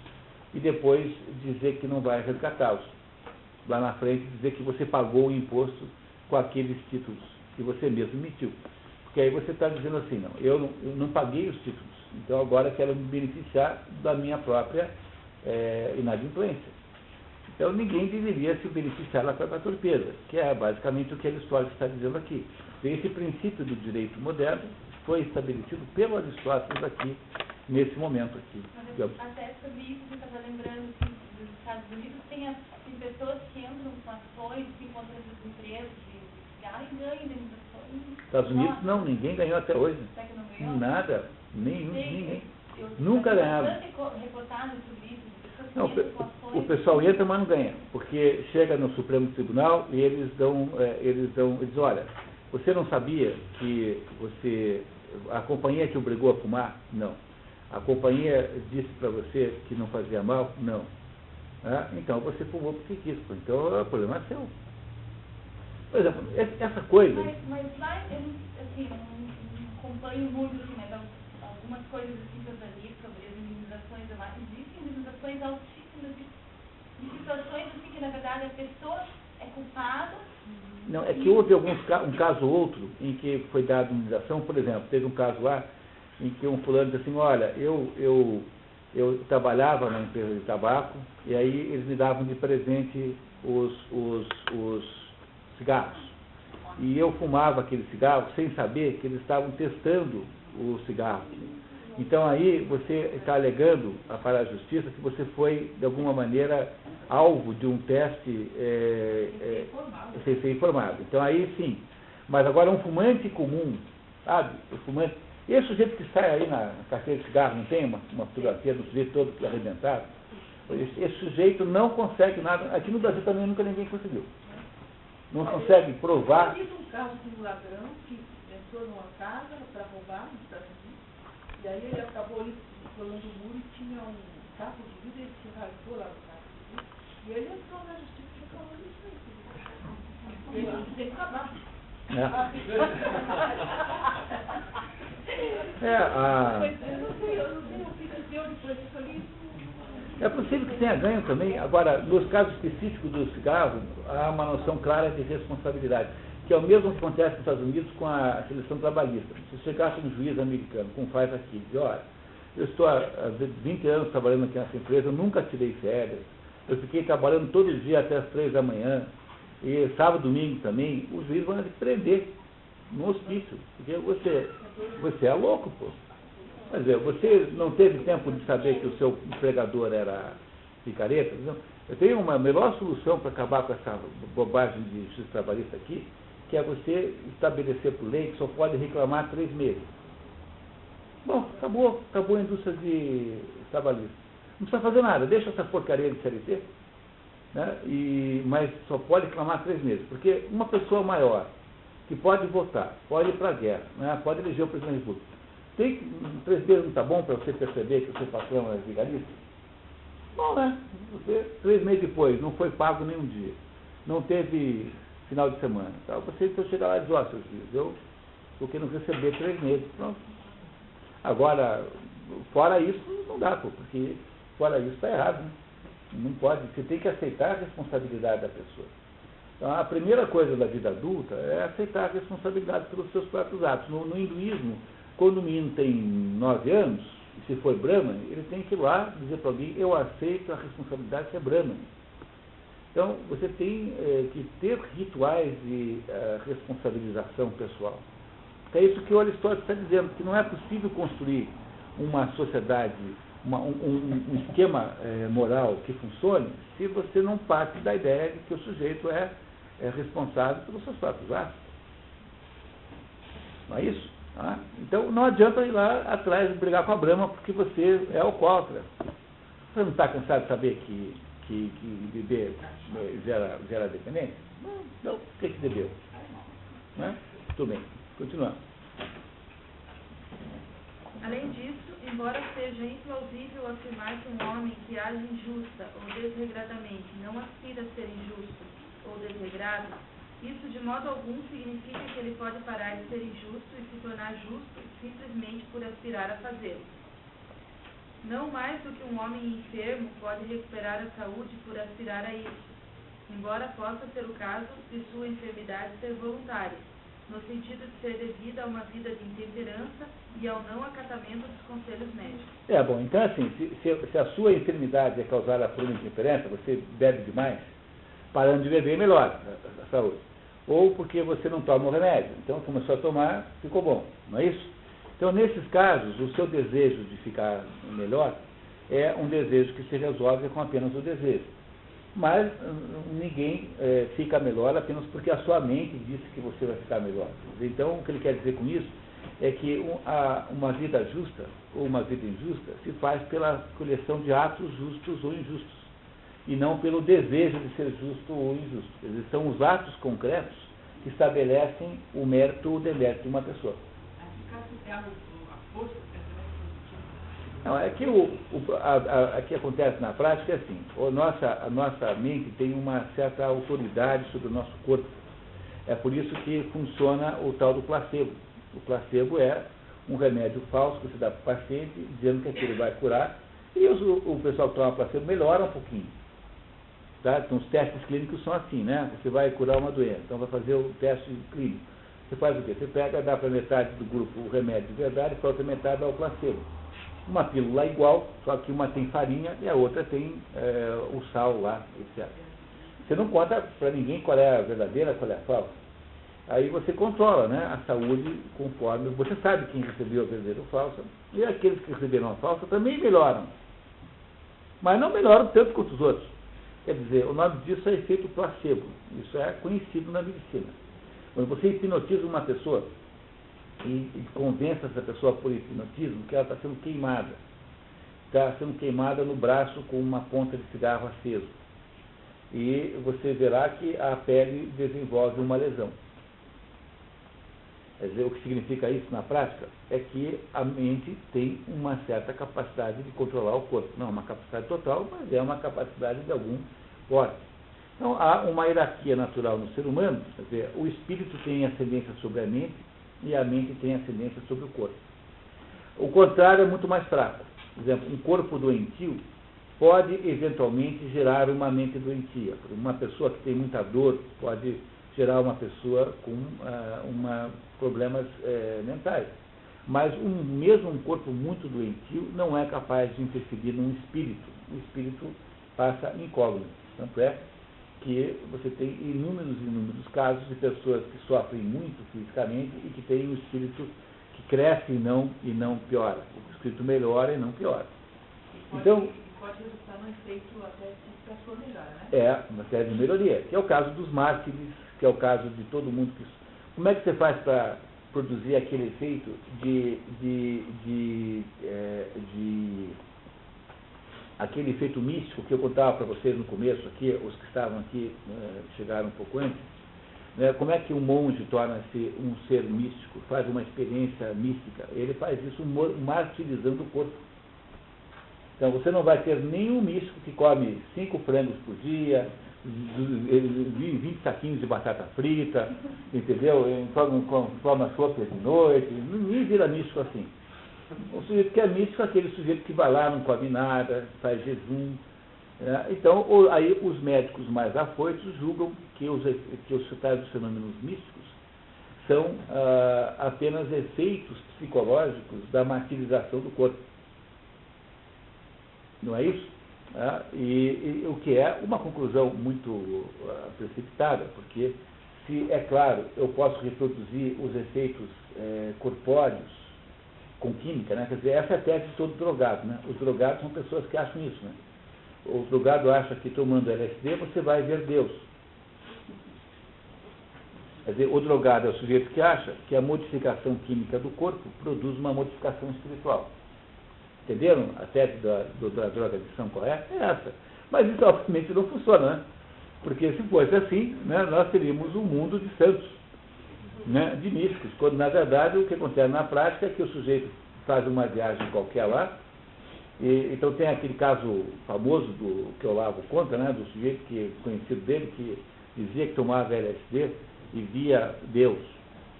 e depois dizer que não vai resgatá-los. Lá na frente dizer que você pagou o imposto com aqueles títulos que você mesmo emitiu. Porque aí você está dizendo assim, não, eu não paguei os títulos, então agora quero me beneficiar da minha própria inadimplência. Então ninguém deveria se beneficiar da própria torpeza, que é basicamente o que Aristóteles está dizendo aqui. Esse princípio do direito moderno foi estabelecido pelo Aristóteles aqui, nesse momento aqui. Até sobre isso, você estava lembrando que nos Estados Unidos tem pessoas que entram com ações contra as empresas de cigarro e ganham indenizações. Estados Unidos não, ninguém ganhou até hoje. Será que não ganhou? Nada, ninguém. Nunca ganharam. Reportagem sobre isso, pessoas que Não, entram com ações. o pessoal entra, mas não ganha, porque chega no Supremo Tribunal e eles dizem, olha, você não sabia que a companhia te obrigou a fumar? Não. A companhia disse para você que não fazia mal? Não. Então você fumou porque quis. Então o problema é seu. Por exemplo, essa coisa... Mas lá, eu não acompanho muito, assim, mas algumas coisas assim que eu já li sobre as indenizações, existem indenizações altíssimas de situações assim que na verdade a pessoa é culpada. Não, é que houve um caso ou outro em que foi dada indenização, por exemplo, teve um caso lá em que um fulano disse assim, olha, eu eu trabalhava na empresa de tabaco, e aí eles me davam de presente os cigarros. E eu fumava aquele cigarro sem saber que eles estavam testando o cigarro. Então aí você está alegando para a justiça que você foi, de alguma maneira, alvo de um teste sem ser informado. Então aí sim. Mas agora um fumante comum, sabe? O fumante. Esse sujeito que sai aí na carteira de cigarro, não tem uma fotografia do sujeito todo arrebentado? Esse sujeito não consegue nada. Aqui no Brasil também nunca ninguém conseguiu. Não consegue provar. Eu tive um caso de um ladrão que entrou numa casa para roubar nos Estados Unidos, e aí ele acabou ali pulando o muro e tinha um caco de vidro, ele se rasgou lá no caco de vidro, e ele entrou na justiça e falou isso aí. E ele tem que acabar. Eu não sei o que deu depois disso ali. É possível que tenha ganho também. Agora, nos casos específicos do cigarro, há uma noção clara de responsabilidade, que é o mesmo que acontece nos Estados Unidos com a seleção trabalhista. Se chegasse um juiz americano, como faz aqui, diz, olha, eu estou há 20 anos trabalhando aqui nessa empresa, eu nunca tirei férias, eu fiquei trabalhando todo dia até as 3 da manhã, e sábado, domingo também, os juízes vão te prender no hospício, porque você é louco, pô. Quer dizer, você não teve tempo de saber que o seu empregador era picareta? Eu tenho uma melhor solução para acabar com essa bobagem de justiça trabalhista aqui, que é você estabelecer por lei que só pode reclamar 3 meses. Bom, acabou a indústria de trabalhista. Não precisa fazer nada, deixa essa porcaria de CLT, né? Mas só pode reclamar 3 meses, porque uma pessoa maior, que pode votar, pode ir para a guerra, né? Pode eleger o presidente da República. 3 meses não está bom para você perceber que o seu patrão é vigarista? Bom, né? Você, 3 meses depois, não foi pago nenhum dia. Não teve final de semana. Tá? Você então chega lá e diz, ó, seus filhos, eu estou querendo receber 3 meses. Pronto. Agora, fora isso, não dá, pô, porque fora isso está errado. Né? Não pode. Você tem que aceitar a responsabilidade da pessoa. Então, a primeira coisa da vida adulta é aceitar a responsabilidade pelos seus próprios atos. No hinduísmo, quando o menino tem 9 anos, e se for Brahman, ele tem que ir lá dizer para alguém, eu aceito a responsabilidade de ser Brahman. Então, você tem que ter rituais de responsabilização pessoal. É isso que o Aristóteles está dizendo, que não é possível construir uma sociedade, um esquema moral que funcione, se você não parte da ideia de que o sujeito é responsável pelos seus próprios atos. Não é isso? Ah, então não adianta ir lá atrás de brigar com a Brahma porque você é alcoólatra. Você não está cansado de saber que beber gera dependência? Não, então por que bebeu? Né? Tudo bem, continuando. Além disso, embora seja implausível afirmar que um homem que age injusta ou desregradamente não aspira a ser injusto ou desregrado, isso de modo algum significa que ele pode parar de ser injusto e se tornar justo simplesmente por aspirar a fazê-lo. Não mais do que um homem enfermo pode recuperar a saúde por aspirar a isso, embora possa ser o caso de sua enfermidade ser voluntária, no sentido de ser devida a uma vida de intemperança e ao não acatamento dos conselhos médicos. Bom, então assim, se a sua enfermidade é causada por uma intemperança, você bebe demais, parando de beber melhora a saúde. Ou porque você não toma o remédio. Então começou a tomar, ficou bom, não é isso? Então nesses casos, o seu desejo de ficar melhor é um desejo que se resolve com apenas o desejo. Mas ninguém fica melhor apenas porque a sua mente disse que você vai ficar melhor. Então o que ele quer dizer com isso é que uma vida justa ou uma vida injusta se faz pela coleção de atos justos ou injustos, e não pelo desejo de ser justo ou injusto. Eles são os atos concretos que estabelecem o mérito ou o demérito de uma pessoa. Não, é que o que acontece na prática é assim, a nossa mente tem uma certa autoridade sobre o nosso corpo. É por isso que funciona o tal do placebo. O placebo é um remédio falso que você dá para o paciente, dizendo que aquilo vai curar, e o pessoal que toma placebo melhora um pouquinho. Tá? Então, os testes clínicos são assim, né? Você vai curar uma doença, então vai fazer o teste clínico. Você faz o quê? Você pega, dá para metade do grupo o remédio de verdade, para outra metade dá o placebo. uma pílula igual, só que uma tem farinha e a outra tem o sal lá, etc. Você não conta para ninguém qual é a verdadeira, qual é a falsa. Aí você controla, né, a saúde conforme... Você sabe quem recebeu a verdadeira ou falsa, e aqueles que receberam a falsa também melhoram. Mas não melhoram tanto quanto os outros. Quer dizer, o nome disso é efeito placebo. Isso é conhecido na medicina. Quando você hipnotiza uma pessoa e convence essa pessoa por hipnotismo que ela está sendo queimada. Está sendo queimada no braço com uma ponta de cigarro aceso. E você verá que a pele desenvolve uma lesão. Quer dizer, o que significa isso na prática é que a mente tem uma certa capacidade de controlar o corpo. Não uma capacidade total, mas é uma capacidade de algum porte. Então, há uma hierarquia natural no ser humano, quer dizer, o espírito tem ascendência sobre a mente e a mente tem ascendência sobre o corpo. O contrário é muito mais fraco. Por exemplo, um corpo doentio pode eventualmente gerar uma mente doentia. Uma pessoa que tem muita dor pode gerar uma pessoa com problemas mentais. Mas mesmo um corpo muito doentio não é capaz de interferir num espírito. O espírito passa incógnito. Tanto é que você tem inúmeros casos de pessoas que sofrem muito fisicamente e que têm um espírito que cresce e não piora. O espírito melhora e não piora. Então, pode resultar num efeito até que a pessoa melhora, né? É, uma série de melhoria, que é o caso dos mártires, que é o caso de todo mundo que... Como é que você faz para produzir aquele efeito aquele efeito místico que eu contava para vocês no começo aqui, os que estavam aqui chegaram um pouco antes, né? Como é que um monge torna-se um ser místico, faz uma experiência mística? Ele faz isso martirizando o corpo. Então você não vai ter nenhum místico que come 5 frangos por dia, 20 saquinhos de batata frita, entendeu? Toma sopa de noite, ninguém vira místico assim. O sujeito que é místico é aquele sujeito que vai lá, não come nada, faz jejum. Então, aí os médicos mais afoitos julgam que os tais dos fenômenos místicos são apenas efeitos psicológicos da martirização do corpo. Não é isso? E o que é uma conclusão muito precipitada, porque, se é claro, eu posso reproduzir os efeitos corpóreos com química, né? Quer dizer, essa é a tese de todo drogado, né? Os drogados são pessoas que acham isso, né? O drogado acha que tomando LSD você vai ver Deus. Quer dizer, o drogado é o sujeito que acha que a modificação química do corpo produz uma modificação espiritual. Entenderam a tese da drogadição correta? É essa. Mas isso, obviamente, não funciona, né? Porque se fosse assim, né, nós teríamos um mundo de santos, né, de místicos, quando, na verdade, o que acontece na prática é que o sujeito faz uma viagem qualquer lá, então tem aquele caso famoso que o Olavo conta, né, do sujeito que conhecido dele, que dizia que tomava LSD e via Deus.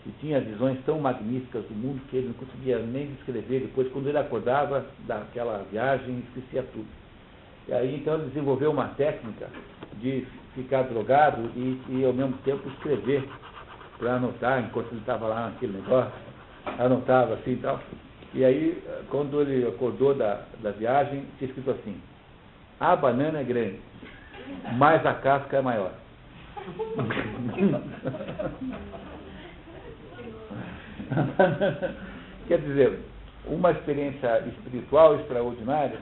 E tinha visões tão magníficas do mundo que ele não conseguia nem descrever. Depois, quando ele acordava daquela viagem, esquecia tudo. E aí, então, ele desenvolveu uma técnica de ficar drogado e ao mesmo tempo, escrever para anotar, enquanto ele estava lá naquele negócio, anotava assim e tal. E aí, quando ele acordou da viagem, tinha escrito assim: a banana é grande, mas a casca é maior. Quer dizer, uma experiência espiritual extraordinária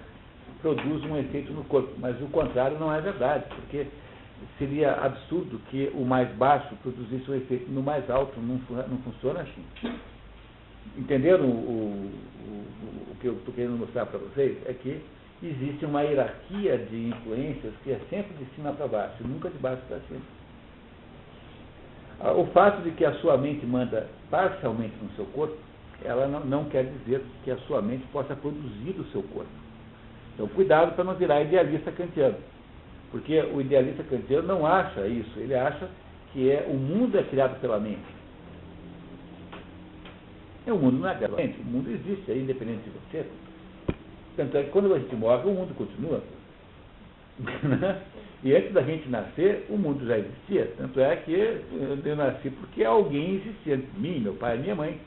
produz um efeito no corpo, mas o contrário não é verdade, porque seria absurdo que o mais baixo produzisse um efeito no mais alto, não funciona assim. Entenderam o que eu estou querendo mostrar para vocês? É que existe uma hierarquia de influências que é sempre de cima para baixo, nunca de baixo para cima. O fato de que a sua mente manda parcialmente no seu corpo, ela não quer dizer que a sua mente possa produzir o seu corpo. Então, cuidado para não virar idealista kantiano. Porque o idealista kantiano não acha isso, ele acha que o mundo é criado pela mente. E o mundo não é criado pela mente, o mundo existe, é independente de você. Tanto é que quando a gente morre, o mundo continua. E antes da gente nascer, o mundo já existia. Tanto é que eu nasci porque alguém existia antes de mim, meu pai e minha mãe.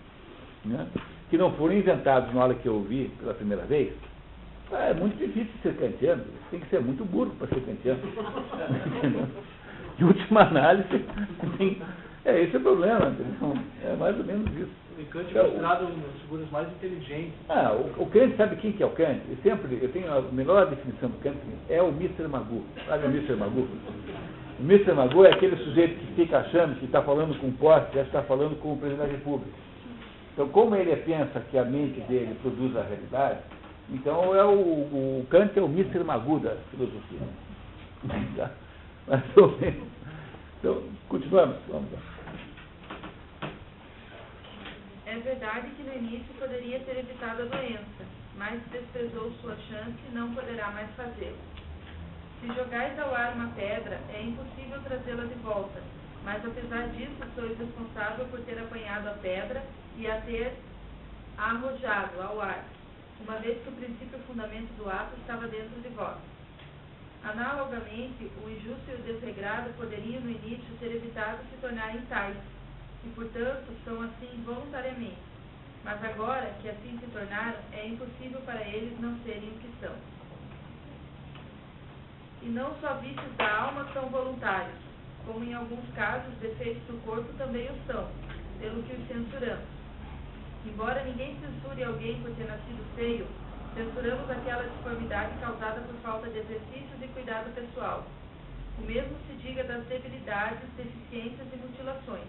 Né? que não foram inventados na hora que eu ouvi pela primeira vez. É muito difícil ser kantiano, você tem que ser muito burro para ser kantiano. Em última análise, esse é o problema, entendeu? É mais ou menos isso. E Kant é considerado uma das figuras mais inteligentes. O Kant, sabe quem que é o Kant? Eu tenho a melhor definição do Kant, é o Mr. Magoo. Sabe o Mr. Magoo? O Mr. Magoo é aquele sujeito que fica achando que está falando com o poste, já está falando com o presidente da República. Então, como ele pensa que a mente dele produz a realidade, então o Kant é o Mr. Magoo da filosofia. Mais ou menos. Então, continuamos. Vamos lá. É verdade que no início poderia ter evitado a doença, mas desprezou sua chance e não poderá mais fazê-lo. Se jogais ao ar uma pedra, é impossível trazê-la de volta, mas apesar disso sois responsável por ter apanhado a pedra e a ter arrojado ao ar, uma vez que o princípio e o fundamento do ato estava dentro de vós. Analogamente, o injusto e o desregrado poderiam no início ter evitado se tornarem tais, e portanto são assim voluntariamente, mas agora que assim se tornaram, é impossível para eles não serem o que são. E não só vícios da alma são voluntários, como em alguns casos defeitos do corpo também o são, pelo que os censuramos. Embora ninguém censure alguém por ter nascido feio, censuramos aquela disformidade causada por falta de exercícios e cuidado pessoal. O mesmo se diga das debilidades, deficiências e mutilações.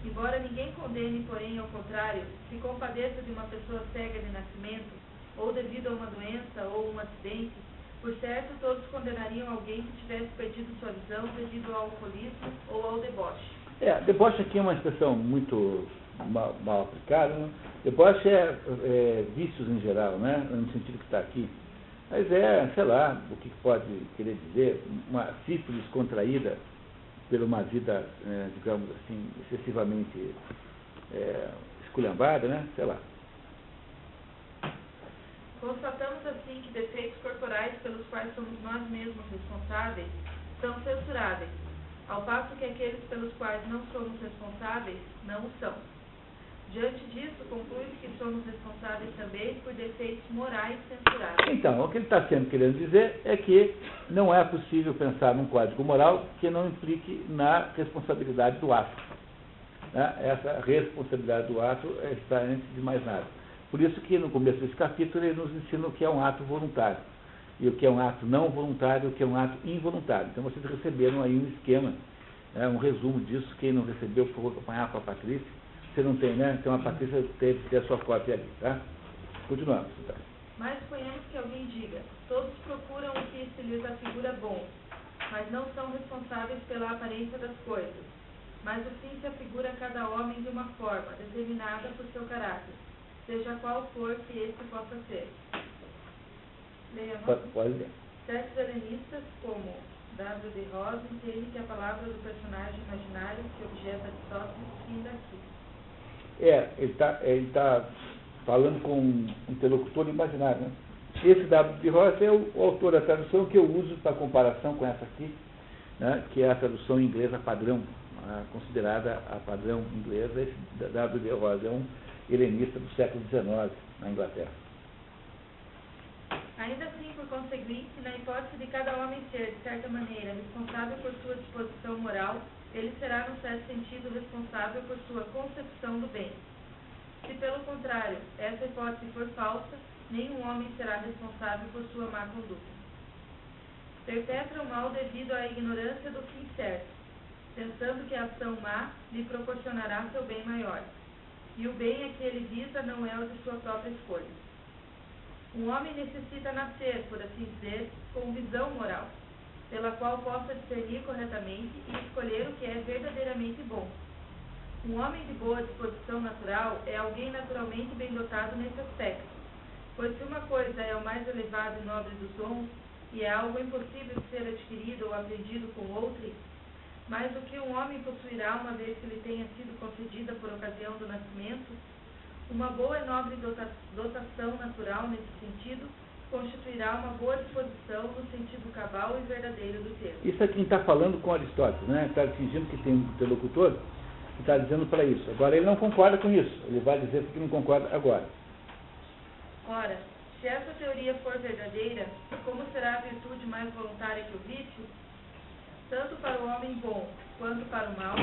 Embora ninguém condene, porém, ao contrário, se compadeça de uma pessoa cega de nascimento, ou devido a uma doença ou um acidente, por certo todos condenariam alguém que tivesse perdido sua visão devido ao alcoolismo ou ao deboche. Deboche aqui é uma expressão muito mal aplicada, né? Deboche é vícios em geral, né? No sentido que está aqui. Mas sei lá, o que pode querer dizer, uma sífilis contraída por uma vida, digamos assim, excessivamente esculhambada, né? Sei lá. Constatamos assim que defeitos corporais pelos quais somos nós mesmos responsáveis são censuráveis, ao passo que aqueles pelos quais não somos responsáveis não o são. Diante disso, conclui-se que somos responsáveis também por defeitos morais censuráveis. Então, o que ele está querendo dizer é que não é possível pensar num código moral que não implique na responsabilidade do ato. Né? Essa responsabilidade do ato está antes de mais nada. Por isso que no começo desse capítulo ele nos ensina o que é um ato voluntário, e o que é um ato não voluntário e o que é um ato involuntário. Então vocês receberam aí um esquema, um resumo disso. Quem não recebeu, por favor, acompanhar com a Patrícia. Você não tem, né? Então a Patrícia teve que ter a sua cópia ali, tá? Continuamos. Tá? Mas suponhamos que alguém diga, todos procuram o que se lhes afigura bom, mas não são responsáveis pela aparência das coisas, mas o fim se afigura a cada homem de uma forma, determinada por seu caráter, seja qual for que esse possa ser. Leia. Pode ler. Certos helenistas, como W. de Rosa, entendem que a palavra do personagem imaginário que objeta Aristóteles finda aqui. Ele tá falando com um interlocutor imaginário, né? Esse W. de Rosa é o autor da tradução que eu uso para comparação com essa aqui, né? Que é a tradução inglesa padrão, considerada a padrão inglesa. Esse W. de Rosa é um helenista do século XIX na Inglaterra. Ainda assim, por conseguinte, na hipótese de cada homem ser, de certa maneira, responsável por sua disposição moral, ele será, no certo sentido, responsável por sua concepção do bem. Se, pelo contrário, essa hipótese for falsa, nenhum homem será responsável por sua má conduta. Perpetra o mal devido à ignorância do fim certo, pensando que a ação má lhe proporcionará seu bem maior. E o bem a que ele visa não é o de sua própria escolha. Um homem necessita nascer, por assim dizer, com visão moral, pela qual possa discernir corretamente e escolher o que é verdadeiramente bom. Um homem de boa disposição natural é alguém naturalmente bem dotado nesse aspecto, pois se uma coisa é o mais elevado e nobre dos dons, e é algo impossível de ser adquirido ou aprendido com outrem, mas o que um homem possuirá uma vez que lhe tenha sido concedida por ocasião do nascimento, uma boa e nobre dotação natural nesse sentido constituirá uma boa disposição no sentido cabal e verdadeiro do termo. Isso é quem está falando com Aristóteles, né? Está fingindo que tem um interlocutor, está dizendo para isso. Agora, ele não concorda com isso. Ele vai dizer que não concorda agora. Ora, se essa teoria for verdadeira, como será a virtude mais voluntária que o vício? Tanto para o homem bom quanto para o mau,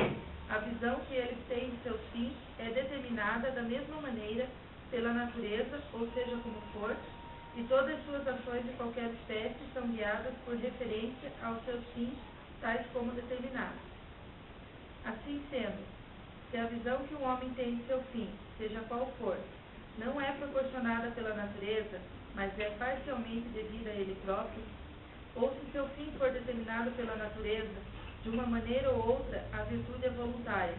a visão que eles têm de seus fins é determinada da mesma maneira pela natureza, ou seja, como for, e todas suas ações de qualquer espécie são guiadas por referência aos seus fins, tais como determinados. Assim sendo, se a visão que o homem tem de seu fim, seja qual for, não é proporcionada pela natureza, mas é parcialmente devida a ele próprio, ou se seu fim for determinado pela natureza, de uma maneira ou outra, a virtude é voluntária,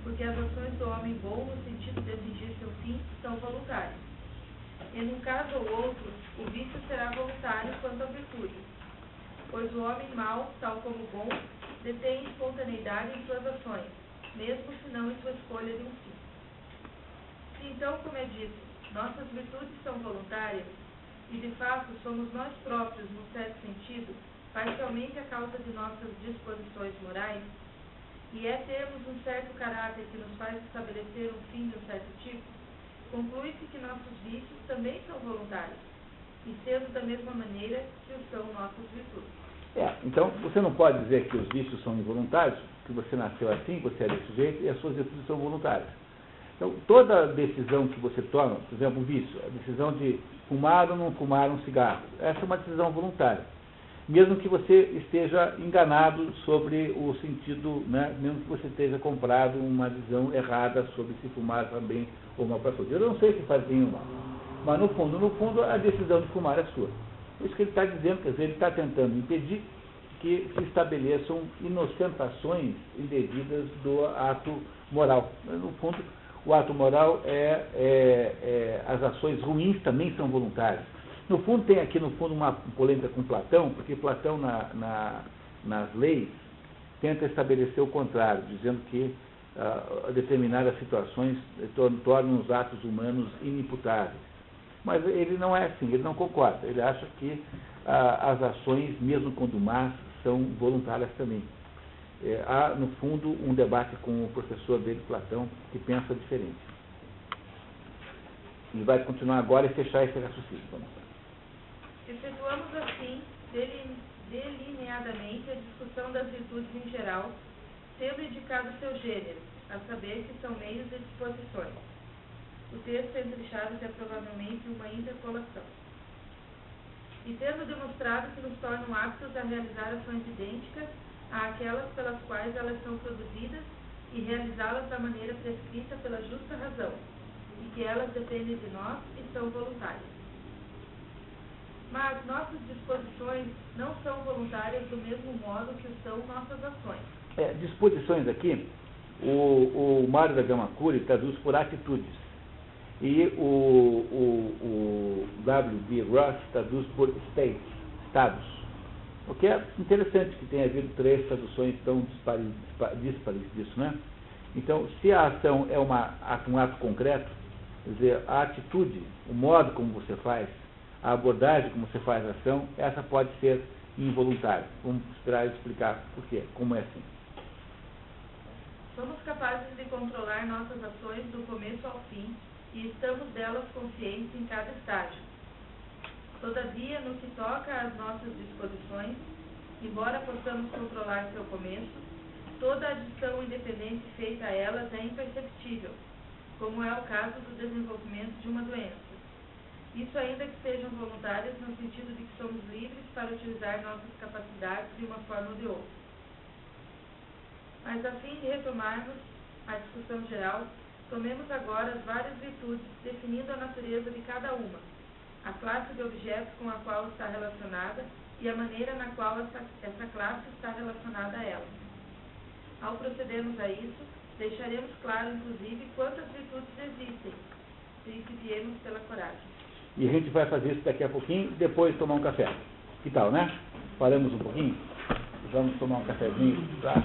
porque as ações do homem bom, no sentido de atingir seu fim, são voluntárias. E num caso ou outro, o vício será voluntário quanto à virtude, pois o homem mau, tal como o bom, detém espontaneidade em suas ações, mesmo se não em sua escolha de um fim. Se então, como é dito, nossas virtudes são voluntárias, e de fato somos nós próprios, num certo sentido, parcialmente a causa de nossas disposições morais, e é termos um certo caráter que nos faz estabelecer um fim de um certo tipo, conclui-se que nossos vícios também são voluntários, e sendo da mesma maneira que o são nossas virtudes. Então, você não pode dizer que os vícios são involuntários, que você nasceu assim, você é desse jeito, e as suas virtudes são voluntárias. Então, toda decisão que você toma, por exemplo, o vício, a decisão de fumar ou não fumar um cigarro, essa é uma decisão voluntária. Mesmo que você esteja enganado sobre o sentido, né? Mesmo que você esteja comprado uma visão errada sobre se fumar faz bem ou mal para a saúde. Eu não sei se faz bem ou mal, mas no fundo, a decisão de fumar é sua. É isso que ele está dizendo, quer dizer, ele está tentando impedir que se estabeleçam inocentações indevidas do ato moral. No fundo, o ato moral as ações ruins também são voluntárias. No fundo, tem aqui uma polêmica com Platão, porque Platão nas leis tenta estabelecer o contrário, dizendo que determinadas situações tornam os atos humanos inimputáveis. Mas ele não é assim, ele não concorda. Ele acha que as ações, mesmo quando más, são voluntárias também. Há, no fundo, um debate com o professor dele, Platão, que pensa diferente. E vai continuar agora e fechar esse raciocínio. Vamos lá. Efetuamos assim, delineadamente, a discussão das virtudes em geral, tendo indicado seu gênero, a saber que são meios e disposições. O texto entre chaves é provavelmente uma interpolação. E tendo demonstrado que nos tornam aptos a realizar ações idênticas àquelas pelas quais elas são produzidas e realizá-las da maneira prescrita pela justa razão, e que elas dependem de nós e são voluntárias. Mas nossas disposições não são voluntárias do mesmo modo que o são nossas ações. Disposições aqui, o Mário da Gama Cury traduz por atitudes. E o W.B. Ross traduz por states, estados. O que é interessante que tenha havido 3 traduções tão díspares disso, né? Então, se a ação é um ato concreto, quer dizer, a atitude, o modo como você faz, a abordagem como você faz a ação, essa pode ser involuntária. Vamos esperar explicar por quê, como é assim. Somos capazes de controlar nossas ações do começo ao fim e estamos delas conscientes em cada estágio. Todavia, no que toca às nossas disposições, embora possamos controlar seu começo, toda adição independente feita a elas é imperceptível, como é o caso do desenvolvimento de uma doença. Isso ainda que sejam voluntárias no sentido de que somos livres para utilizar nossas capacidades de uma forma ou de outra. Mas a fim de retomarmos a discussão geral, tomemos agora as várias virtudes, definindo a natureza de cada uma, a classe de objetos com a qual está relacionada e a maneira na qual essa classe está relacionada a ela. Ao procedermos a isso, deixaremos claro, inclusive, quantas virtudes existem, se viemos pela coragem. E a gente vai fazer isso daqui a pouquinho, depois tomar um café. Que tal, né? Paramos um pouquinho? Vamos tomar um cafezinho, tá?